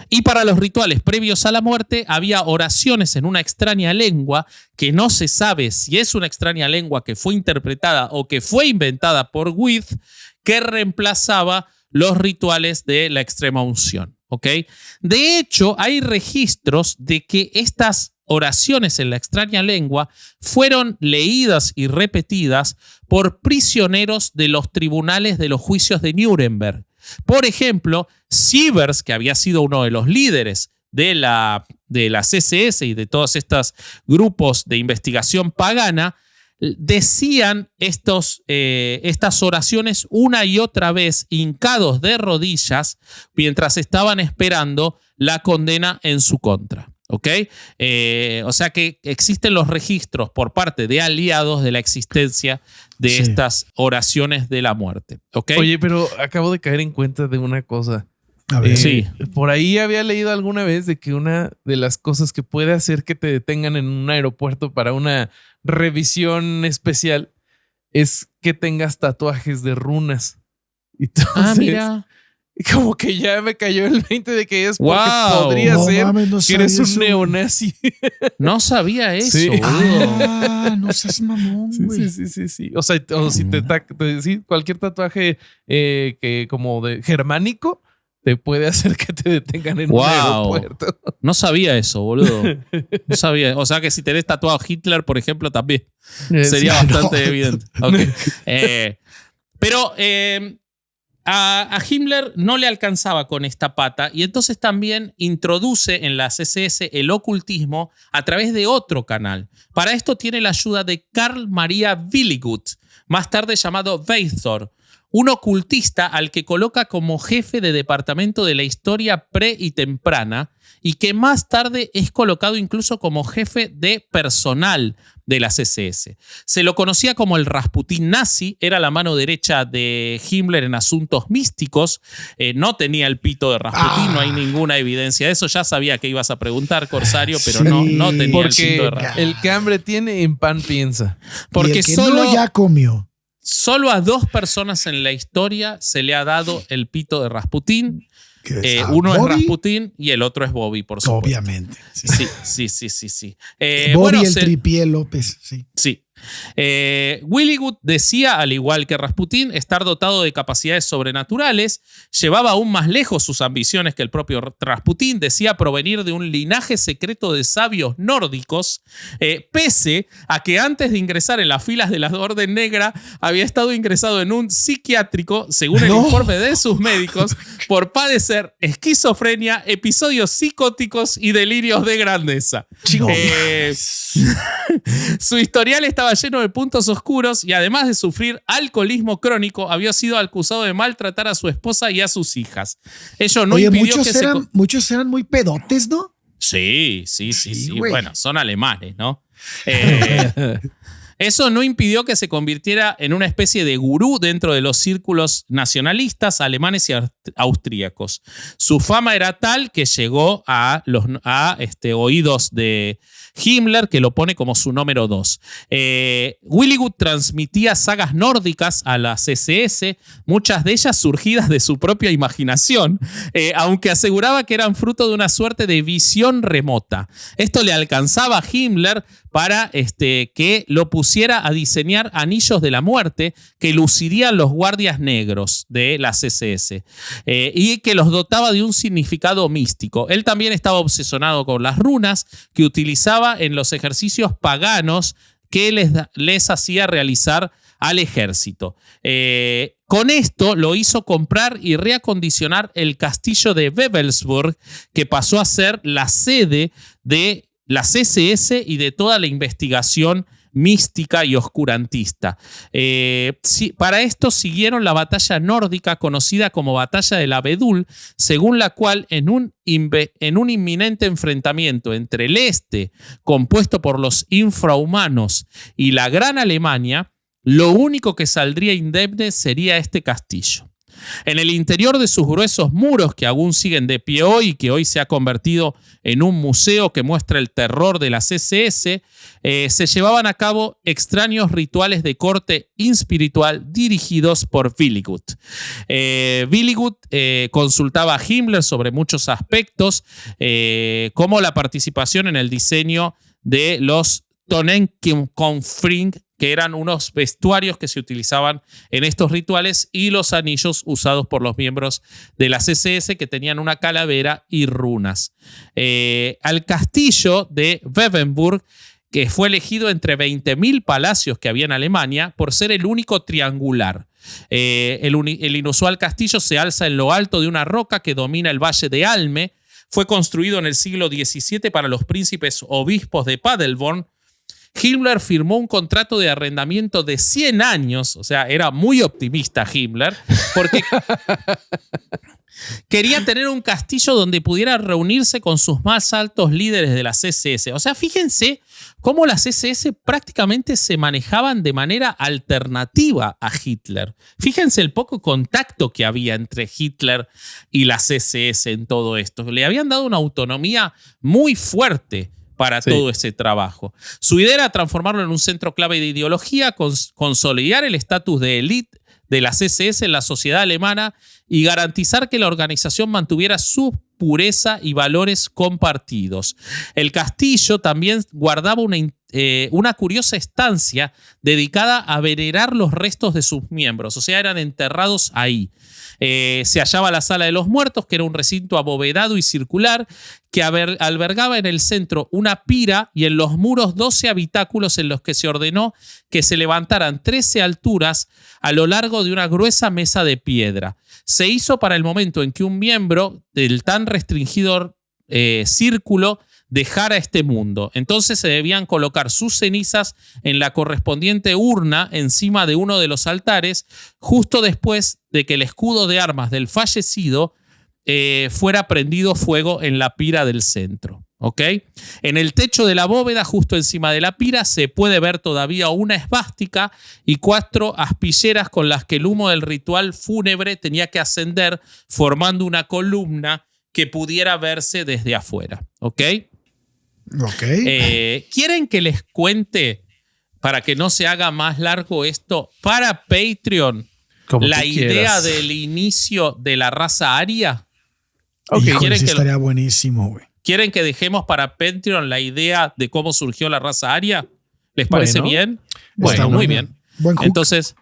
Y para los rituales previos a la muerte había oraciones en una extraña lengua que no se sabe si es una extraña lengua que fue interpretada o que fue inventada por Wyeth, que reemplazaba los rituales de la extrema unción. ¿Okay? De hecho, hay registros de que estas oraciones en la extraña lengua fueron leídas y repetidas por prisioneros de los tribunales de los juicios de Nuremberg. Por ejemplo, Sievers, que había sido uno de los líderes de la SS y de todos estos grupos de investigación pagana, decían estas oraciones una y otra vez, hincados de rodillas, mientras estaban esperando la condena en su contra. ¿Ok? O sea que existen los registros por parte de aliados de la existencia de estas oraciones de la muerte. ¿Ok? Oye, pero acabo de caer en cuenta de una cosa. A ver. Sí. Por ahí había leído alguna vez de que una de las cosas que puede hacer que te detengan en un aeropuerto para una revisión especial es que tengas tatuajes de runas. Entonces, mira. como que ya me cayó el 20 de que es porque podría ser que eres un neonazi. No sabía eso, Sí. boludo. No seas mamón, güey. Sí. O sea, o si cualquier tatuaje que como de germánico te puede hacer que te detengan en un aeropuerto. No sabía eso, boludo. No sabía. O sea que si tenés tatuado Hitler, por ejemplo, también sería bastante evidente. Okay. Pero a Himmler no le alcanzaba con esta pata y entonces también introduce en las SS el ocultismo a través de otro canal. Para esto tiene la ayuda de Karl Maria Willigut, más tarde llamado Weizsäcker, un ocultista al que coloca como jefe de departamento de la historia pre y temprana y que más tarde es colocado incluso como jefe de personal de las SS. Se lo conocía como el Rasputín nazi, era la mano derecha de Himmler en asuntos místicos, no tenía el pito de Rasputín, no hay ninguna evidencia de eso. Ya sabía que ibas a preguntar, Corsario, pero no tenía el pito de Rasputín. El que hambre tiene, en pan piensa. Porque y el que no ya comió. Solo a 2 personas en la historia se le ha dado el pito de Rasputín. Uno Bobby, es Rasputín y el otro es Bobby, por supuesto. Obviamente. Sí. Bobby bueno, el tripié López, sí. Sí. Willygood decía, al igual que Rasputín, estar dotado de capacidades sobrenaturales. Llevaba aún más lejos sus ambiciones que el propio Rasputín. Decía provenir de un linaje secreto de sabios nórdicos, pese a que antes de ingresar en las filas de la Orden Negra había estado ingresado en un psiquiátrico, según el informe de sus médicos, por padecer esquizofrenia, episodios psicóticos y delirios de grandeza. Su historial estaba lleno de puntos oscuros y además de sufrir alcoholismo crónico, había sido acusado de maltratar a su esposa y a sus hijas. Ello no impidió muchos eran muy pedotes, ¿no? Sí. Bueno, son alemanes, ¿no? Eso no impidió que se convirtiera en una especie de gurú dentro de los círculos nacionalistas alemanes y austríacos. Su fama era tal que llegó a oídos de Himmler, que lo pone como su número 2. Willygood transmitía sagas nórdicas a la CSS, muchas de ellas surgidas de su propia imaginación, aunque aseguraba que eran fruto de una suerte de visión remota. Esto le alcanzaba a Himmler para que lo pusiera a diseñar anillos de la muerte que lucirían los guardias negros de la CSS y que los dotaba de un significado místico. Él también estaba obsesionado con las runas que utilizaba en los ejercicios paganos que les hacía realizar al ejército. Con esto lo hizo comprar y reacondicionar el castillo de Wewelsburg, que pasó a ser la sede de la CSS y de toda la investigación mística y oscurantista. Para esto siguieron la batalla nórdica conocida como Batalla del Abedul, según la cual en un inminente enfrentamiento entre el este, compuesto por los infrahumanos, y la Gran Alemania, lo único que saldría indemne sería este castillo. En el interior de sus gruesos muros, que aún siguen de pie hoy y que hoy se ha convertido en un museo que muestra el terror de la CSS, se llevaban a cabo extraños rituales de corte espiritual dirigidos por Willygood. Willygood consultaba a Himmler sobre muchos aspectos, como la participación en el diseño de los Tonenkonfring, que eran unos vestuarios que se utilizaban en estos rituales, y los anillos usados por los miembros de la CSS, que tenían una calavera y runas. Al castillo de Wevenburg, que fue elegido entre 20.000 palacios que había en Alemania por ser el único triangular. El inusual castillo se alza en lo alto de una roca que domina el valle de Alme. Fue construido en el siglo XVII para los príncipes obispos de Paderborn. Himmler firmó un contrato de arrendamiento de 100 años, o sea, era muy optimista Himmler, porque quería tener un castillo donde pudiera reunirse con sus más altos líderes de la CSS. O sea, fíjense cómo las CSS prácticamente se manejaban de manera alternativa a Hitler. Fíjense el poco contacto que había entre Hitler y la CSS en todo esto. Le habían dado una autonomía muy fuerte para todo ese trabajo. Su idea era transformarlo en un centro clave de ideología, consolidar el estatus de élite de la CSS en la sociedad alemana y garantizar que la organización mantuviera su pureza y valores compartidos. El castillo también guardaba una curiosa estancia dedicada a venerar los restos de sus miembros, o sea, eran enterrados ahí. Se hallaba la Sala de los Muertos, que era un recinto abovedado y circular que albergaba en el centro una pira y en los muros 12 habitáculos en los que se ordenó que se levantaran 13 alturas a lo largo de una gruesa mesa de piedra. Se hizo para el momento en que un miembro del tan restringido círculo dejara este mundo. Entonces se debían colocar sus cenizas en la correspondiente urna encima de uno de los altares, justo después de que el escudo de armas del fallecido fuera prendido fuego en la pira del centro. ¿Okay? En el techo de la bóveda, justo encima de la pira, se puede ver todavía una esvástica y 4 aspilleras con las que el humo del ritual fúnebre tenía que ascender, formando una columna que pudiera verse desde afuera. ¿Ok? ¿Quieren que les cuente, para que no se haga más largo esto, para Patreon, la idea del inicio de la raza aria? Híjole, sí estaría buenísimo, güey. ¿Quieren que dejemos para Patreon la idea de cómo surgió la raza aria? ¿Les parece bien? Bueno, muy bien. Buen hook. Entonces,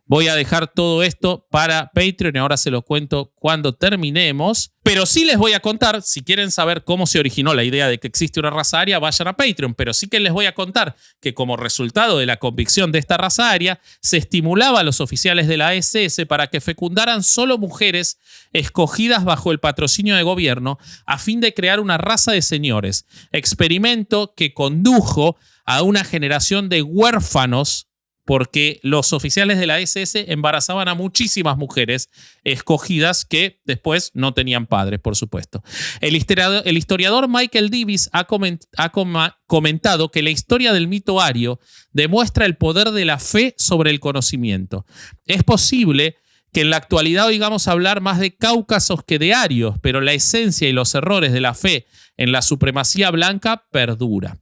voy a dejar todo esto para Patreon y ahora se los cuento cuando terminemos. Pero sí les voy a contar, si quieren saber cómo se originó la idea de que existe una raza aria, vayan a Patreon. Pero sí que les voy a contar que como resultado de la convicción de esta raza aria, se estimulaba a los oficiales de la SS para que fecundaran solo mujeres escogidas bajo el patrocinio de gobierno a fin de crear una raza de señores. Experimento que condujo a una generación de huérfanos porque los oficiales de la SS embarazaban a muchísimas mujeres escogidas que después no tenían padres, por supuesto. El historiador Michael Davis ha comentado que la historia del mito ario demuestra el poder de la fe sobre el conocimiento. Es posible que en la actualidad oigamos hablar más de cáucasos que de arios, pero la esencia y los errores de la fe en la supremacía blanca perdura.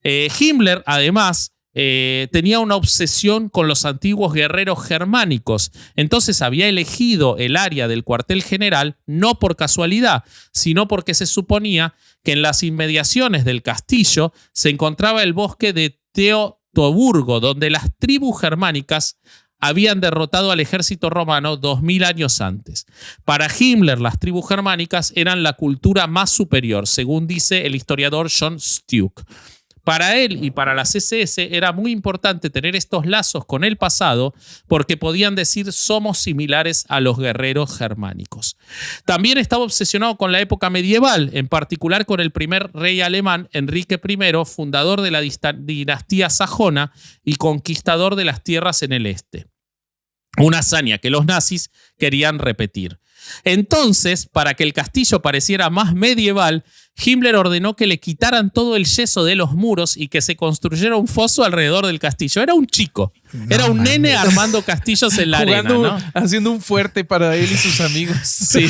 Himmler, además, tenía una obsesión con los antiguos guerreros germánicos. Entonces había elegido el área del cuartel general no por casualidad, sino porque se suponía que en las inmediaciones del castillo se encontraba el bosque de Teutoburgo, donde las tribus germánicas habían derrotado al ejército romano 2000 años antes. Para Himmler, las tribus germánicas eran la cultura más superior, según dice el historiador John Stuck. Para él y para las SS era muy importante tener estos lazos con el pasado porque podían decir somos similares a los guerreros germánicos. También estaba obsesionado con la época medieval, en particular con el primer rey alemán, Enrique I, fundador de la dinastía sajona y conquistador de las tierras en el este. Una hazaña que los nazis querían repetir. Entonces, para que el castillo pareciera más medieval, Himmler ordenó que le quitaran todo el yeso de los muros y que se construyera un foso alrededor del castillo. Era un chico, era un nene armando castillos en la arena, ¿no? Haciendo un fuerte para él y sus amigos. Sí.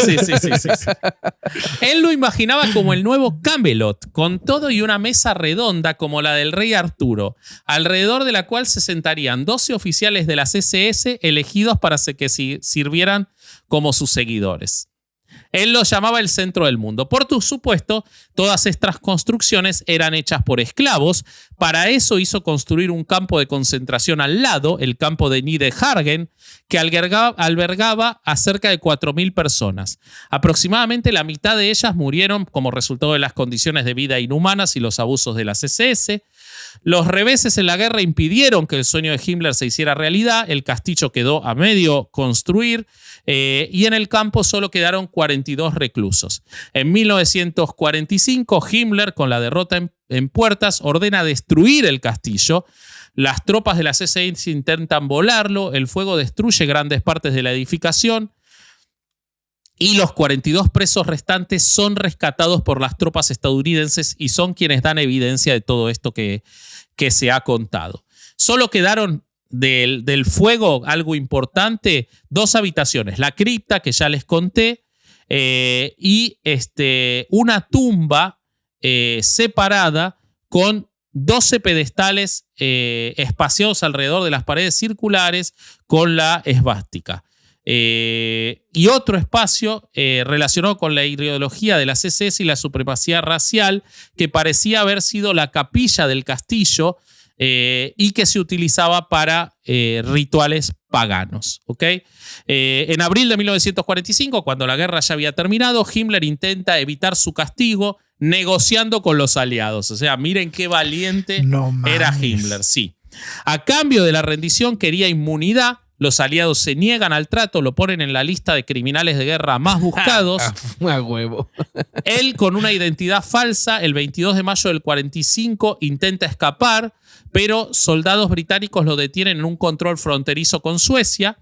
Él lo imaginaba como el nuevo Camelot, con todo y una mesa redonda como la del rey Arturo, alrededor de la cual se sentarían 12 oficiales de las SS elegidos para que sirvieran como sus seguidores. Él lo llamaba el centro del mundo. Por supuesto, todas estas construcciones eran hechas por esclavos. Para eso hizo construir un campo de concentración al lado, el campo de Niederhagen, que albergaba a cerca de 4.000 personas. Aproximadamente la mitad de ellas murieron como resultado de las condiciones de vida inhumanas y los abusos de las SS. Los reveses en la guerra impidieron que el sueño de Himmler se hiciera realidad. El castillo quedó a medio construir y en el campo solo quedaron 42 reclusos. En 1945, Himmler, con la derrota en puertas, ordena destruir el castillo. Las tropas de las SS intentan volarlo. El fuego destruye grandes partes de la edificación. Y los 42 presos restantes son rescatados por las tropas estadounidenses y son quienes dan evidencia de todo esto que se ha contado. Solo quedaron del fuego, algo importante, 2 habitaciones. La cripta, que ya les conté, y una tumba separada con 12 pedestales espaciados alrededor de las paredes circulares con la esvástica. Y otro espacio relacionado con la ideología de las SS y la supremacía racial, que parecía haber sido la capilla del castillo y que se utilizaba para rituales paganos. ¿Okay? En abril de 1945, cuando la guerra ya había terminado, Himmler intenta evitar su castigo negociando con los aliados. O sea, miren qué valiente era Himmler. Sí. A cambio de la rendición quería inmunidad. Los aliados se niegan al trato, lo ponen en la lista de criminales de guerra más buscados. A huevo. Él, con una identidad falsa, el 22 de mayo del 45 intenta escapar, pero soldados británicos lo detienen en un control fronterizo con Suecia.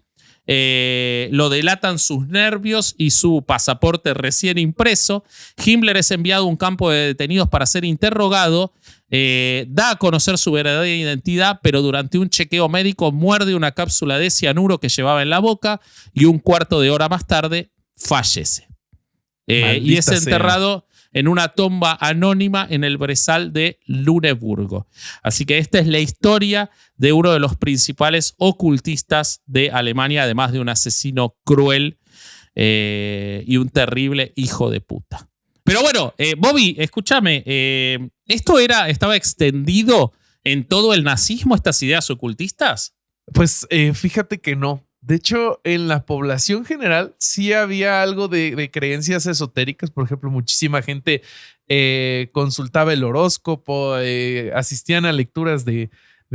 Lo delatan sus nervios y su pasaporte recién impreso. Himmler es enviado a un campo de detenidos para ser interrogado. Da a conocer su verdadera identidad, pero durante un chequeo médico muerde una cápsula de cianuro que llevaba en la boca y un cuarto de hora más tarde fallece. Y es enterrado en una tumba anónima en el brezal de Luneburgo. Así que esta es la historia de uno de los principales ocultistas de Alemania, además de un asesino cruel y un terrible hijo de puta. Pero bueno, Bobby, escúchame, esto estaba extendido en todo el nazismo estas ideas ocultistas? Pues fíjate que no. De hecho, en la población general sí había algo de creencias esotéricas. Por ejemplo, muchísima gente consultaba el horóscopo, asistían a lecturas de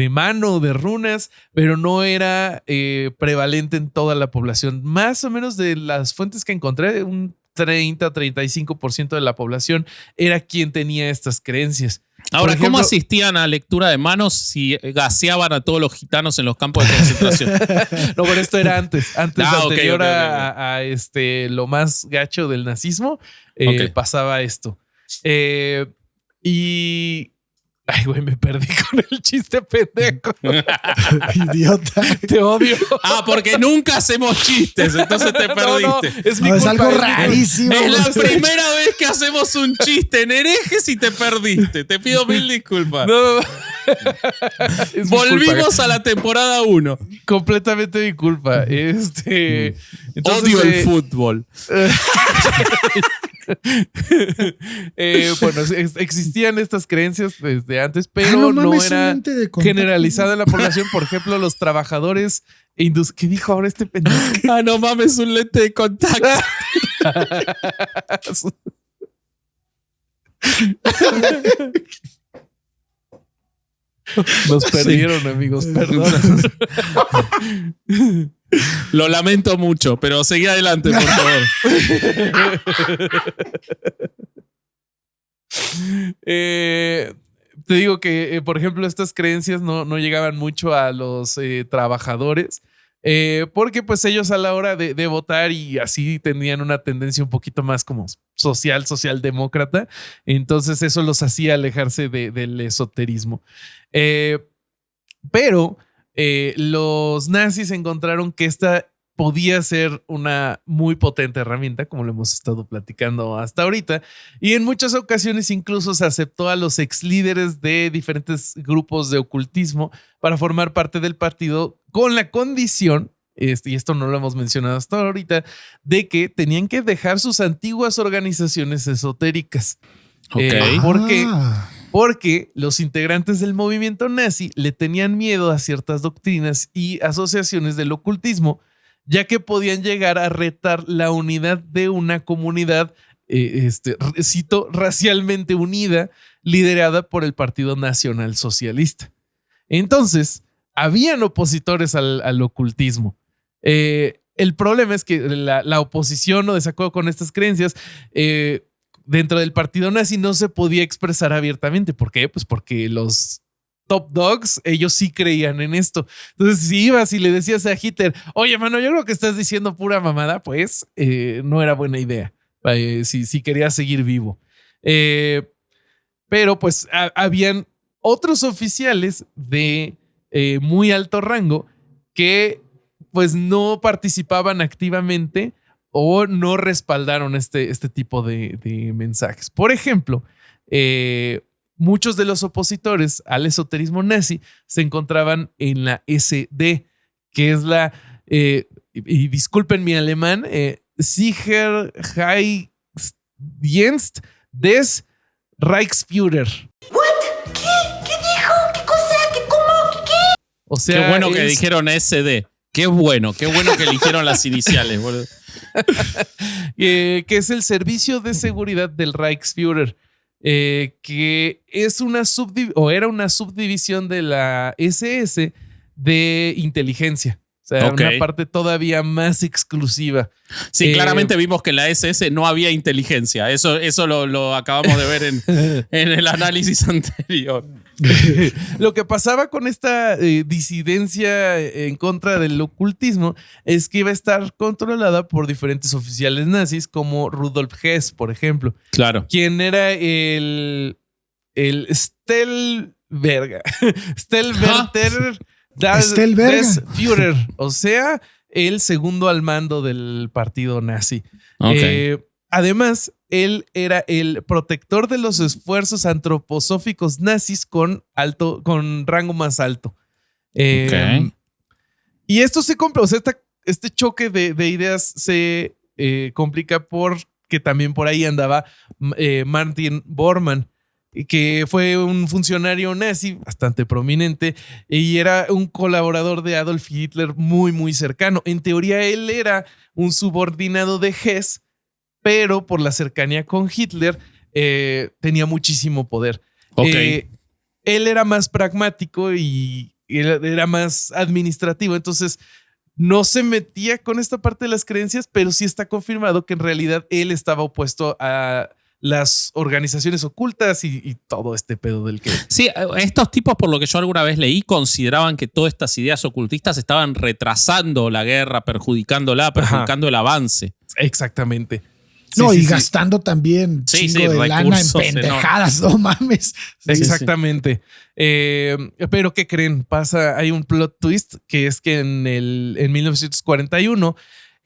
mano, de runas, pero no era prevalente en toda la población. Más o menos de las fuentes que encontré, un 30-35% de la población era quien tenía estas creencias. Ahora, ¿cómo asistían a lectura de manos si gaseaban a todos los gitanos en los campos de concentración? No, pero esto era antes anterior okay. A lo más gacho del nazismo, pasaba esto. Y... Ay, güey, me perdí con el chiste pendejo. Idiota. Te odio. Porque nunca hacemos chistes, entonces te perdiste. No, es mi culpa, es algo rarísimo. Es la primera vez que hacemos un chiste en herejes y te perdiste. Te pido 1000 disculpas. No. Volvimos a la temporada 1. Completamente mi culpa. Entonces, odio el fútbol. Bueno, existían estas creencias desde antes, pero no era generalizada en la población. Por ejemplo, los trabajadores ¿Qué dijo ahora este pendejo? No mames, un lente de contacto. Nos perdieron, amigos, perdón. Lo lamento mucho, pero seguí adelante, por favor. Te digo que, por ejemplo, estas creencias no llegaban mucho a los trabajadores, porque pues ellos a la hora de votar y así tenían una tendencia un poquito más como socialdemócrata, entonces eso los hacía alejarse del esoterismo. Pero los nazis encontraron que esta podía ser una muy potente herramienta, como lo hemos estado platicando hasta ahorita, y en muchas ocasiones incluso se aceptó a los ex líderes de diferentes grupos de ocultismo para formar parte del partido con la condición, y esto no lo hemos mencionado hasta ahorita, de que tenían que dejar sus antiguas organizaciones esotéricas. Porque los integrantes del movimiento nazi le tenían miedo a ciertas doctrinas y asociaciones del ocultismo, ya que podían llegar a retar la unidad de una comunidad, cito, racialmente unida, liderada por el Partido Nacional Socialista. Entonces, habían opositores al ocultismo. El problema es que la oposición o desacuerdo con estas creencias dentro del partido nazi no se podía expresar abiertamente. ¿Por qué? Pues porque los top dogs, ellos sí creían en esto. Entonces, si ibas y le decías a Hitler, oye, mano, yo creo que estás diciendo pura mamada, pues no era buena idea si querías seguir vivo. Pero pues habían otros oficiales de muy alto rango que pues no participaban activamente o no respaldaron este tipo de mensajes. Por ejemplo, muchos de los opositores al esoterismo nazi se encontraban en la SD, que es la, y disculpen mi alemán, Sicherheitsdienst des Reichsführer. ¿What? ¿Qué dijo? ¿Qué cosa? ¿Qué cómo? ¿Qué? O sea, qué bueno que dijeron SD. Qué bueno que eligieron las iniciales, boludo. Que es el Servicio de Seguridad del Reichsführer, que es era una subdivisión de la SS de inteligencia. O sea, una parte todavía más exclusiva. Sí, claramente vimos que en la SS no había inteligencia. Eso lo acabamos de ver en el análisis anterior. Lo que pasaba con esta disidencia en contra del ocultismo es que iba a estar controlada por diferentes oficiales nazis, como Rudolf Hess, por ejemplo. Claro. Quien era el Stellvertrer des Führer, o sea, el segundo al mando del partido nazi. Además, él era el protector de los esfuerzos antroposóficos nazis con rango más alto. Y esto se complica, o sea, este choque de ideas se complica porque también por ahí andaba Martin Bormann, que fue un funcionario nazi bastante prominente y era un colaborador de Adolf Hitler muy, muy cercano. En teoría, él era un subordinado de Hess, pero por la cercanía con Hitler tenía muchísimo poder. Ok. Él era más pragmático y era más administrativo, entonces no se metía con esta parte de las creencias, pero sí está confirmado que en realidad él estaba opuesto a las organizaciones ocultas y todo este pedo del que... Sí, estos tipos, por lo que yo alguna vez leí, consideraban que todas estas ideas ocultistas estaban retrasando la guerra, perjudicando el avance. Exactamente. No, Sí, y sí, sí. gastando también Sí, chingo sí, de lana en recursos pendejadas, no mames. Exactamente. Pero ¿qué creen? Hay un plot twist que es que en 1941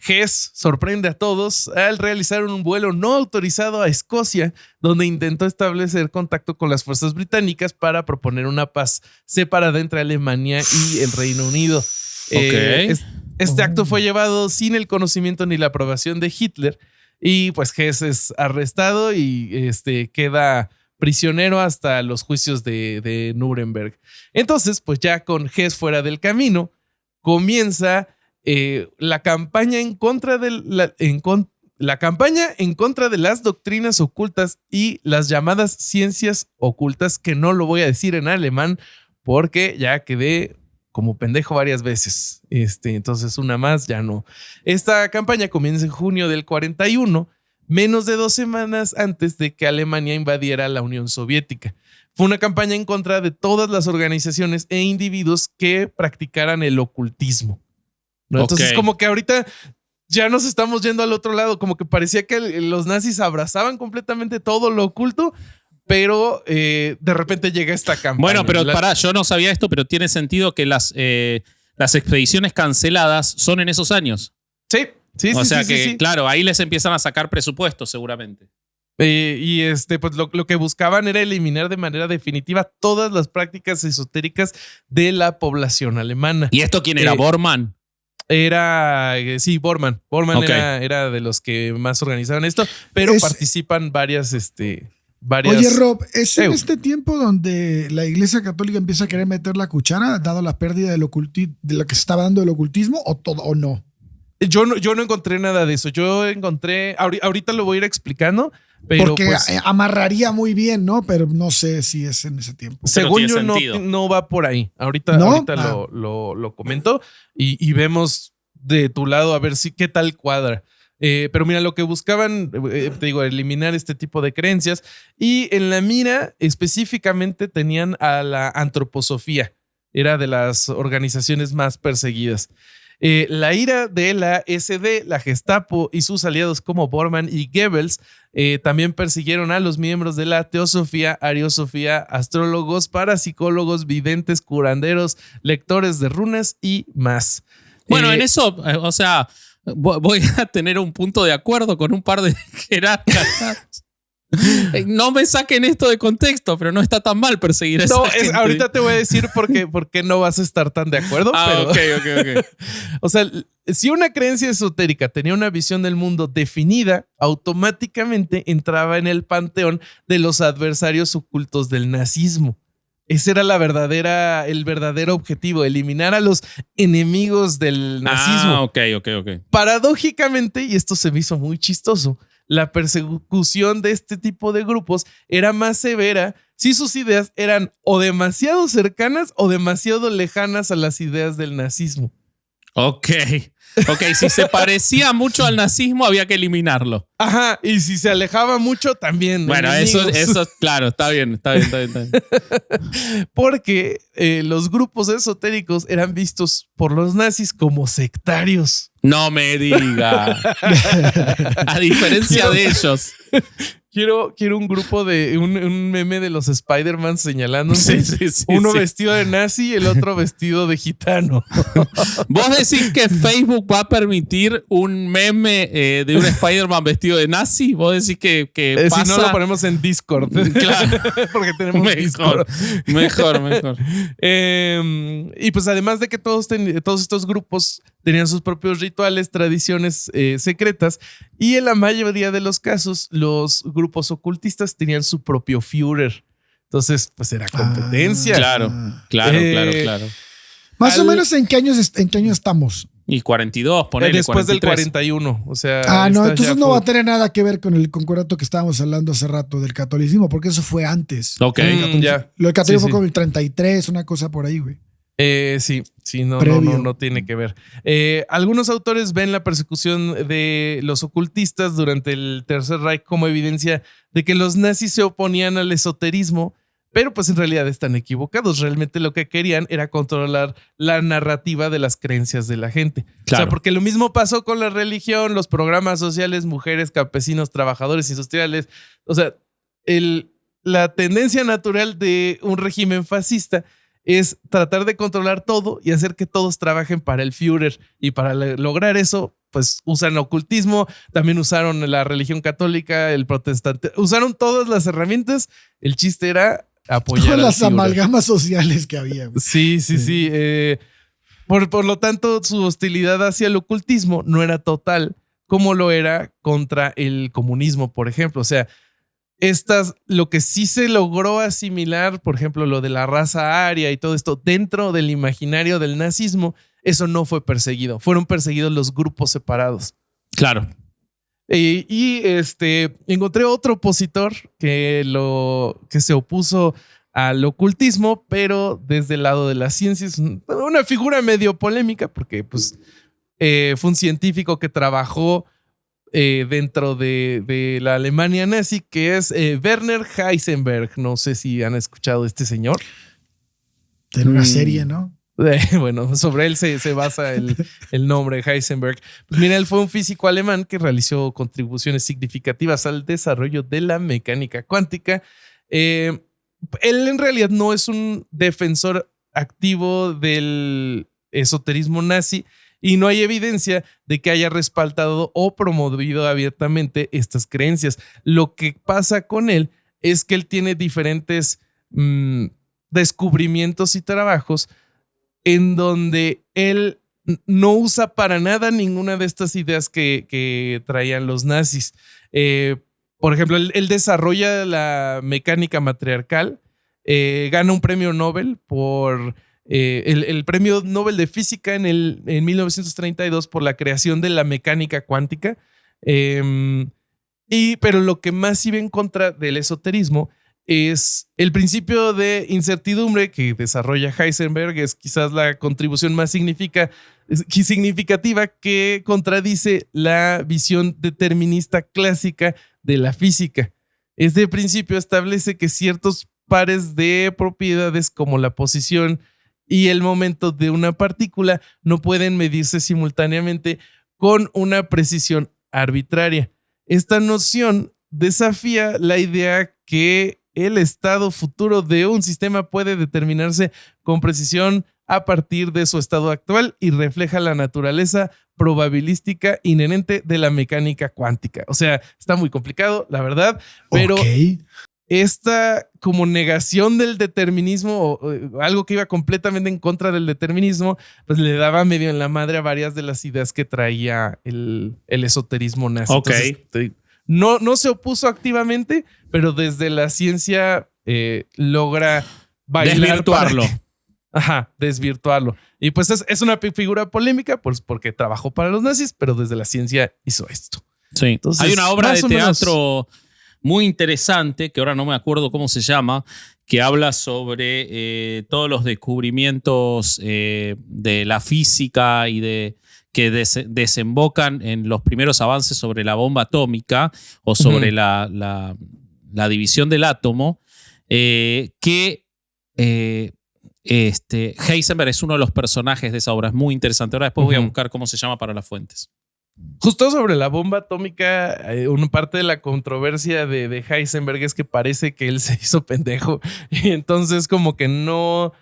Hess sorprende a todos al realizar un vuelo no autorizado a Escocia, donde intentó establecer contacto con las fuerzas británicas para proponer una paz separada entre Alemania y el Reino Unido. Este acto fue llevado sin el conocimiento ni la aprobación de Hitler y pues Hess es arrestado y queda prisionero hasta los juicios de Nuremberg. Entonces, pues ya con Hess fuera del camino, comienza la campaña en contra de la campaña en contra de las doctrinas ocultas y las llamadas ciencias ocultas, que no lo voy a decir en alemán porque ya quedé como pendejo varias veces. Entonces una más ya no. Esta campaña comienza en junio del 41, menos de 2 semanas antes de que Alemania invadiera la Unión Soviética. Fue una campaña en contra de todas las organizaciones e individuos que practicaran el ocultismo, ¿no? Entonces, como que ahorita ya nos estamos yendo al otro lado, como que parecía que los nazis abrazaban completamente todo lo oculto, pero de repente llega esta campaña. Bueno, pero yo no sabía esto, pero tiene sentido que las expediciones canceladas son en esos años. Sí. O sea que, sí. claro, ahí les empiezan a sacar presupuestos seguramente. Pues lo que buscaban era eliminar de manera definitiva todas las prácticas esotéricas de la población alemana. ¿Y esto quién era? ¿Bormann? Sí, Bormann. Bormann era de los que más organizaban esto, pero participan varias. Oye, Rob, ¿es en este tiempo donde la Iglesia Católica empieza a querer meter la cuchara, dado la pérdida de lo que se estaba dando del ocultismo, o no? Yo no encontré nada de eso. Yo encontré. Ahorita lo voy a ir explicando. Pero porque pues, amarraría muy bien, ¿no? Pero no sé si es en ese tiempo. Según yo, no va por ahí. Ahorita lo comento y vemos de tu lado a ver qué tal cuadra. Pero mira, lo que buscaban, te digo, eliminar este tipo de creencias. Y en la mira específicamente tenían a la antroposofía. Era de las organizaciones más perseguidas. La ira de la SD, la Gestapo y sus aliados como Bormann y Goebbels también persiguieron a los miembros de la teosofía, ariosofía, astrólogos, parapsicólogos, videntes, curanderos, lectores de runas y más. Bueno, en eso, o sea, voy a tener un punto de acuerdo con un par de jerarcas. No me saquen esto de contexto, pero no está tan mal perseguir a esa gente. Ahorita te voy a decir por qué no vas a estar tan de acuerdo. Ok. O sea, si una creencia esotérica tenía una visión del mundo definida, automáticamente entraba en el panteón de los adversarios ocultos del nazismo. Ese era el verdadero objetivo, eliminar a los enemigos del nazismo. Ok. Paradójicamente, y esto se me hizo muy chistoso, la persecución de este tipo de grupos era más severa si sus ideas eran o demasiado cercanas o demasiado lejanas a las ideas del nazismo. Ok, si se parecía mucho al nazismo había que eliminarlo. Ajá, y si se alejaba mucho también. Bueno, eso claro, está bien. Porque los grupos esotéricos eran vistos por los nazis como sectarios. No me diga. A diferencia de ellos. Quiero un grupo de un meme de los Spider-Man señalándose. Sí, uno vestido de nazi y el otro vestido de gitano. ¿Vos decís que Facebook va a permitir un meme de un Spider-Man vestido de nazi? ¿Vos decís que pasa? Si no, lo ponemos en Discord. Claro. Porque tenemos Discord. Mejor. Y pues además de que todos estos grupos tenían sus propios rituales, tradiciones secretas, y en la mayoría de los casos los grupos ocultistas tenían su propio Führer. Entonces, pues era competencia. Claro. Más o menos, ¿en qué año estamos? Y 42, ponele después 43. del 41. O sea, No, esta entonces ya no fue- va a tener nada que ver con el concordato que estábamos hablando hace rato del catolicismo, porque eso fue antes. Ok. ya. Lo del catolicismo Sí, sí. fue con el 33, una cosa por ahí, güey. Sí, no Previo. tiene que ver. Algunos autores ven la persecución de los ocultistas durante el Tercer Reich como evidencia de que los nazis se oponían al esoterismo, pero pues en realidad están equivocados. Realmente lo que querían era controlar la narrativa de las creencias de la gente. Claro. O sea, porque lo mismo pasó con la religión, los programas sociales, mujeres, campesinos, trabajadores industriales. O sea, la tendencia natural de un régimen fascista es tratar de controlar todo y hacer que todos trabajen para el Führer. Y para lograr eso, pues usan ocultismo, también usaron la religión católica, el protestante, usaron todas las herramientas. El chiste era apoyar Todas al las Führer. amalgamas sociales que había, güey. Sí. Por lo tanto, su hostilidad hacia el ocultismo no era total como lo era contra el comunismo, por ejemplo. O sea, lo que sí se logró asimilar, por ejemplo, lo de la raza aria y todo esto dentro del imaginario del nazismo, eso no fue perseguido. Fueron perseguidos los grupos separados. Claro. Encontré otro opositor que se opuso al ocultismo, pero desde el lado de las ciencias, una figura medio polémica, porque pues, fue un científico que trabajó dentro de la Alemania nazi, que es Werner Heisenberg. No sé si han escuchado de este señor. Tiene una serie, ¿no? Bueno, sobre él se basa el nombre Heisenberg. Pues mira, él fue un físico alemán que realizó contribuciones significativas al desarrollo de la mecánica cuántica. Él en realidad no es un defensor activo del esoterismo nazi y no hay evidencia de que haya respaldado o promovido abiertamente estas creencias. Lo que pasa con él es que él tiene diferentes descubrimientos y trabajos en donde él no usa para nada ninguna de estas ideas que traían los nazis. Por ejemplo, él desarrolla la mecánica matriarcal, gana un premio Nobel por el premio Nobel de Física en 1932 por la creación de la mecánica cuántica. Pero lo que más iba en contra del esoterismo es el principio de incertidumbre que desarrolla Heisenberg. Es quizás la contribución más significativa que contradice la visión determinista clásica de la física. Este principio establece que ciertos pares de propiedades como la posición y el momento de una partícula no pueden medirse simultáneamente con una precisión arbitraria. Esta noción desafía la idea que el estado futuro de un sistema puede determinarse con precisión a partir de su estado actual y refleja la naturaleza probabilística inherente de la mecánica cuántica. O sea, está muy complicado, la verdad, pero esta como negación del determinismo o algo que iba completamente en contra del determinismo, pues le daba medio en la madre a varias de las ideas que traía el esoterismo nazi. Okay. Entonces, no se opuso activamente, pero desde la ciencia logra bailar desvirtuarlo. Desvirtuarlo. Y pues es una figura polémica pues porque trabajó para los nazis, pero desde la ciencia hizo esto. Sí. Entonces, hay una obra de más o menos teatro muy interesante, que ahora no me acuerdo cómo se llama, que habla sobre todos los descubrimientos de la física y que desembocan en los primeros avances sobre la bomba atómica o sobre la división del átomo, Heisenberg es uno de los personajes de esa obra. Es muy interesante. Ahora después voy a buscar cómo se llama para las fuentes. Justo sobre la bomba atómica, una parte de la controversia de Heisenberg es que parece que él se hizo pendejo y entonces como que no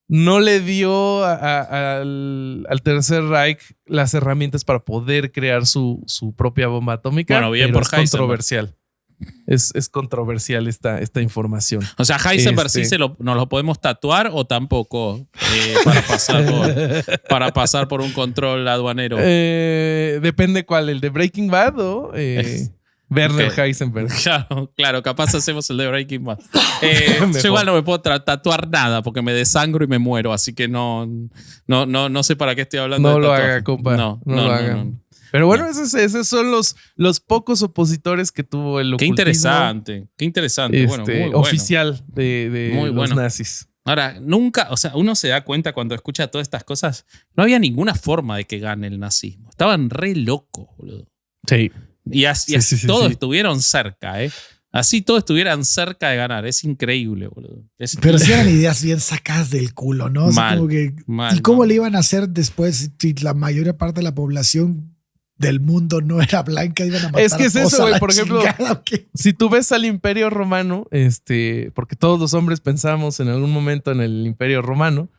le dio al Tercer Reich las herramientas para poder crear su propia bomba atómica. Bueno, bien por Heisenberg. Controversial. Es controversial esta información. O sea, Heisenberg sí nos lo podemos tatuar o tampoco para pasar por un control aduanero. Depende cuál, el de Breaking Bad o Werner Okay. Heisenberg. Claro, capaz hacemos el de Breaking Bad. Yo igual no me puedo tatuar nada porque me desangro y me muero, así que no sé para qué estoy hablando. No de lo tatuaje. haga, compa. No lo haga. no. Pero bueno, esos son los pocos opositores que tuvo el Qué ocultismo. interesante. Bueno, muy bueno. Oficial de Muy los bueno. nazis. Ahora, nunca, o sea, uno se da cuenta cuando escucha todas estas cosas, no había ninguna forma de que gane el nazismo. Estaban re locos, boludo. Sí. Y así todos estuvieron cerca, ¿eh? Así todos estuvieran cerca de ganar. Es increíble, boludo. Pero sí eran ideas bien sacadas del culo, ¿no? O sea, Mal, como que, mal, ¿y cómo mal. le iban a hacer después si la mayor parte de la población del mundo no era blanca? Iban a matar Es que es a todos eso, a güey. la Por ejemplo, chingada, ¿o qué? si tú ves al Imperio Romano, porque todos los hombres pensamos en algún momento en el Imperio Romano,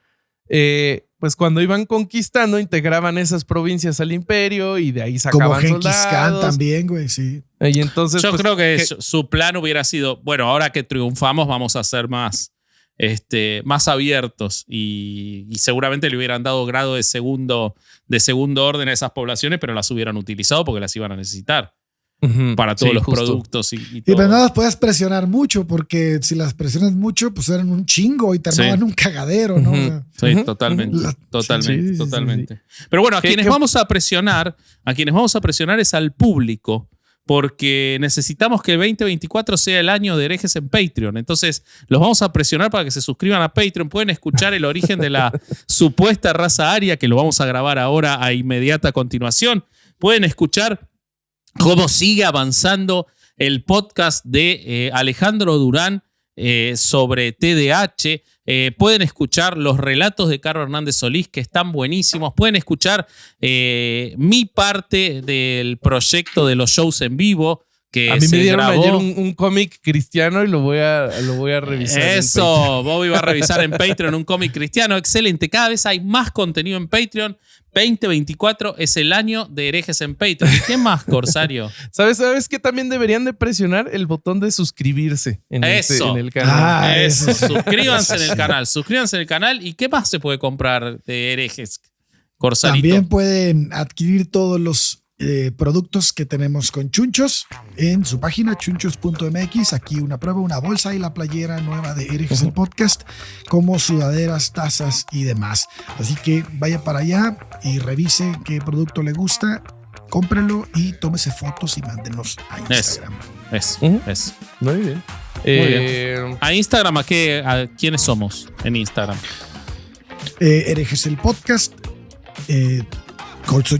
pues cuando iban conquistando, integraban esas provincias al imperio y de ahí sacaban Como Genghis Khan soldados. también, güey, sí. Y entonces, Yo pues, creo que su plan hubiera sido, bueno, ahora que triunfamos vamos a ser más abiertos y seguramente le hubieran dado grado de segundo orden a esas poblaciones, pero las hubieran utilizado porque las iban a necesitar para todos los justo. productos y Y todo. pero no las puedes presionar mucho, porque si las presionas mucho, pues eran un chingo y te armaban un cagadero, ¿no? Ujú. O sea, Sí, Ujú. totalmente. Sí. Totalmente. Pero bueno, a quienes vamos a presionar es al público, porque necesitamos que el 2024 sea el año de herejes en Patreon. Entonces, los vamos a presionar para que se suscriban a Patreon. Pueden escuchar el origen de la supuesta raza aria, que lo vamos a grabar ahora a inmediata continuación. Pueden escuchar cómo sigue avanzando el podcast de Alejandro Durán sobre TDAH. Pueden escuchar los relatos de Caro Hernández Solís, que están buenísimos. Pueden escuchar mi parte del proyecto de los shows en vivo, que a mí me se dieron grabó. ayer un cómic cristiano y lo voy a revisar. Eso, Bobby va a revisar en Patreon un cómic cristiano. Excelente, cada vez hay más contenido en Patreon. 2024 es el año de herejes en Patreon. ¿Y qué más, Corsario? ¿Sabes qué? También deberían de presionar el botón de suscribirse en el canal. Eso. Suscríbanse en el canal. ¿Y qué más se puede comprar de herejes, Corsarito? También pueden adquirir todos los productos que tenemos con Chunchos en su página chunchos.mx. Aquí una prueba, una bolsa y la playera nueva de Herejes el Podcast, como sudaderas, tazas y demás. Así que vaya para allá y revise qué producto le gusta, cómprelo y tómese fotos y mándenos a Instagram. Eso. Muy bien. ¿A Instagram a quiénes somos en Instagram? Herejes el Podcast.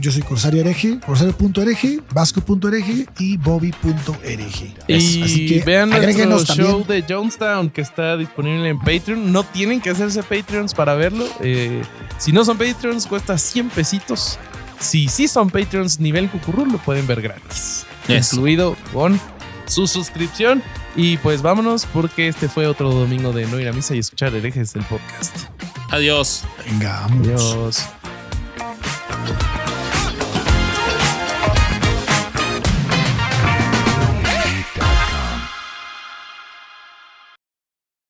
Yo soy Corsario Hereje, Corsario.hereje, Vasco.hereje y Bobby.hereje. Y Así que vean agréguenos nuestro show también. de Jonestown, que está disponible en Patreon. No tienen que hacerse Patreons para verlo. Si no son Patreons, cuesta 100 pesitos. Si sí son Patreons nivel cucurrú, lo pueden ver gratis. Eso. Incluido con su suscripción. Y pues vámonos, porque este fue otro domingo de no ir a misa y escuchar Herejes el Podcast. Adiós. Venga, vámonos. Adiós.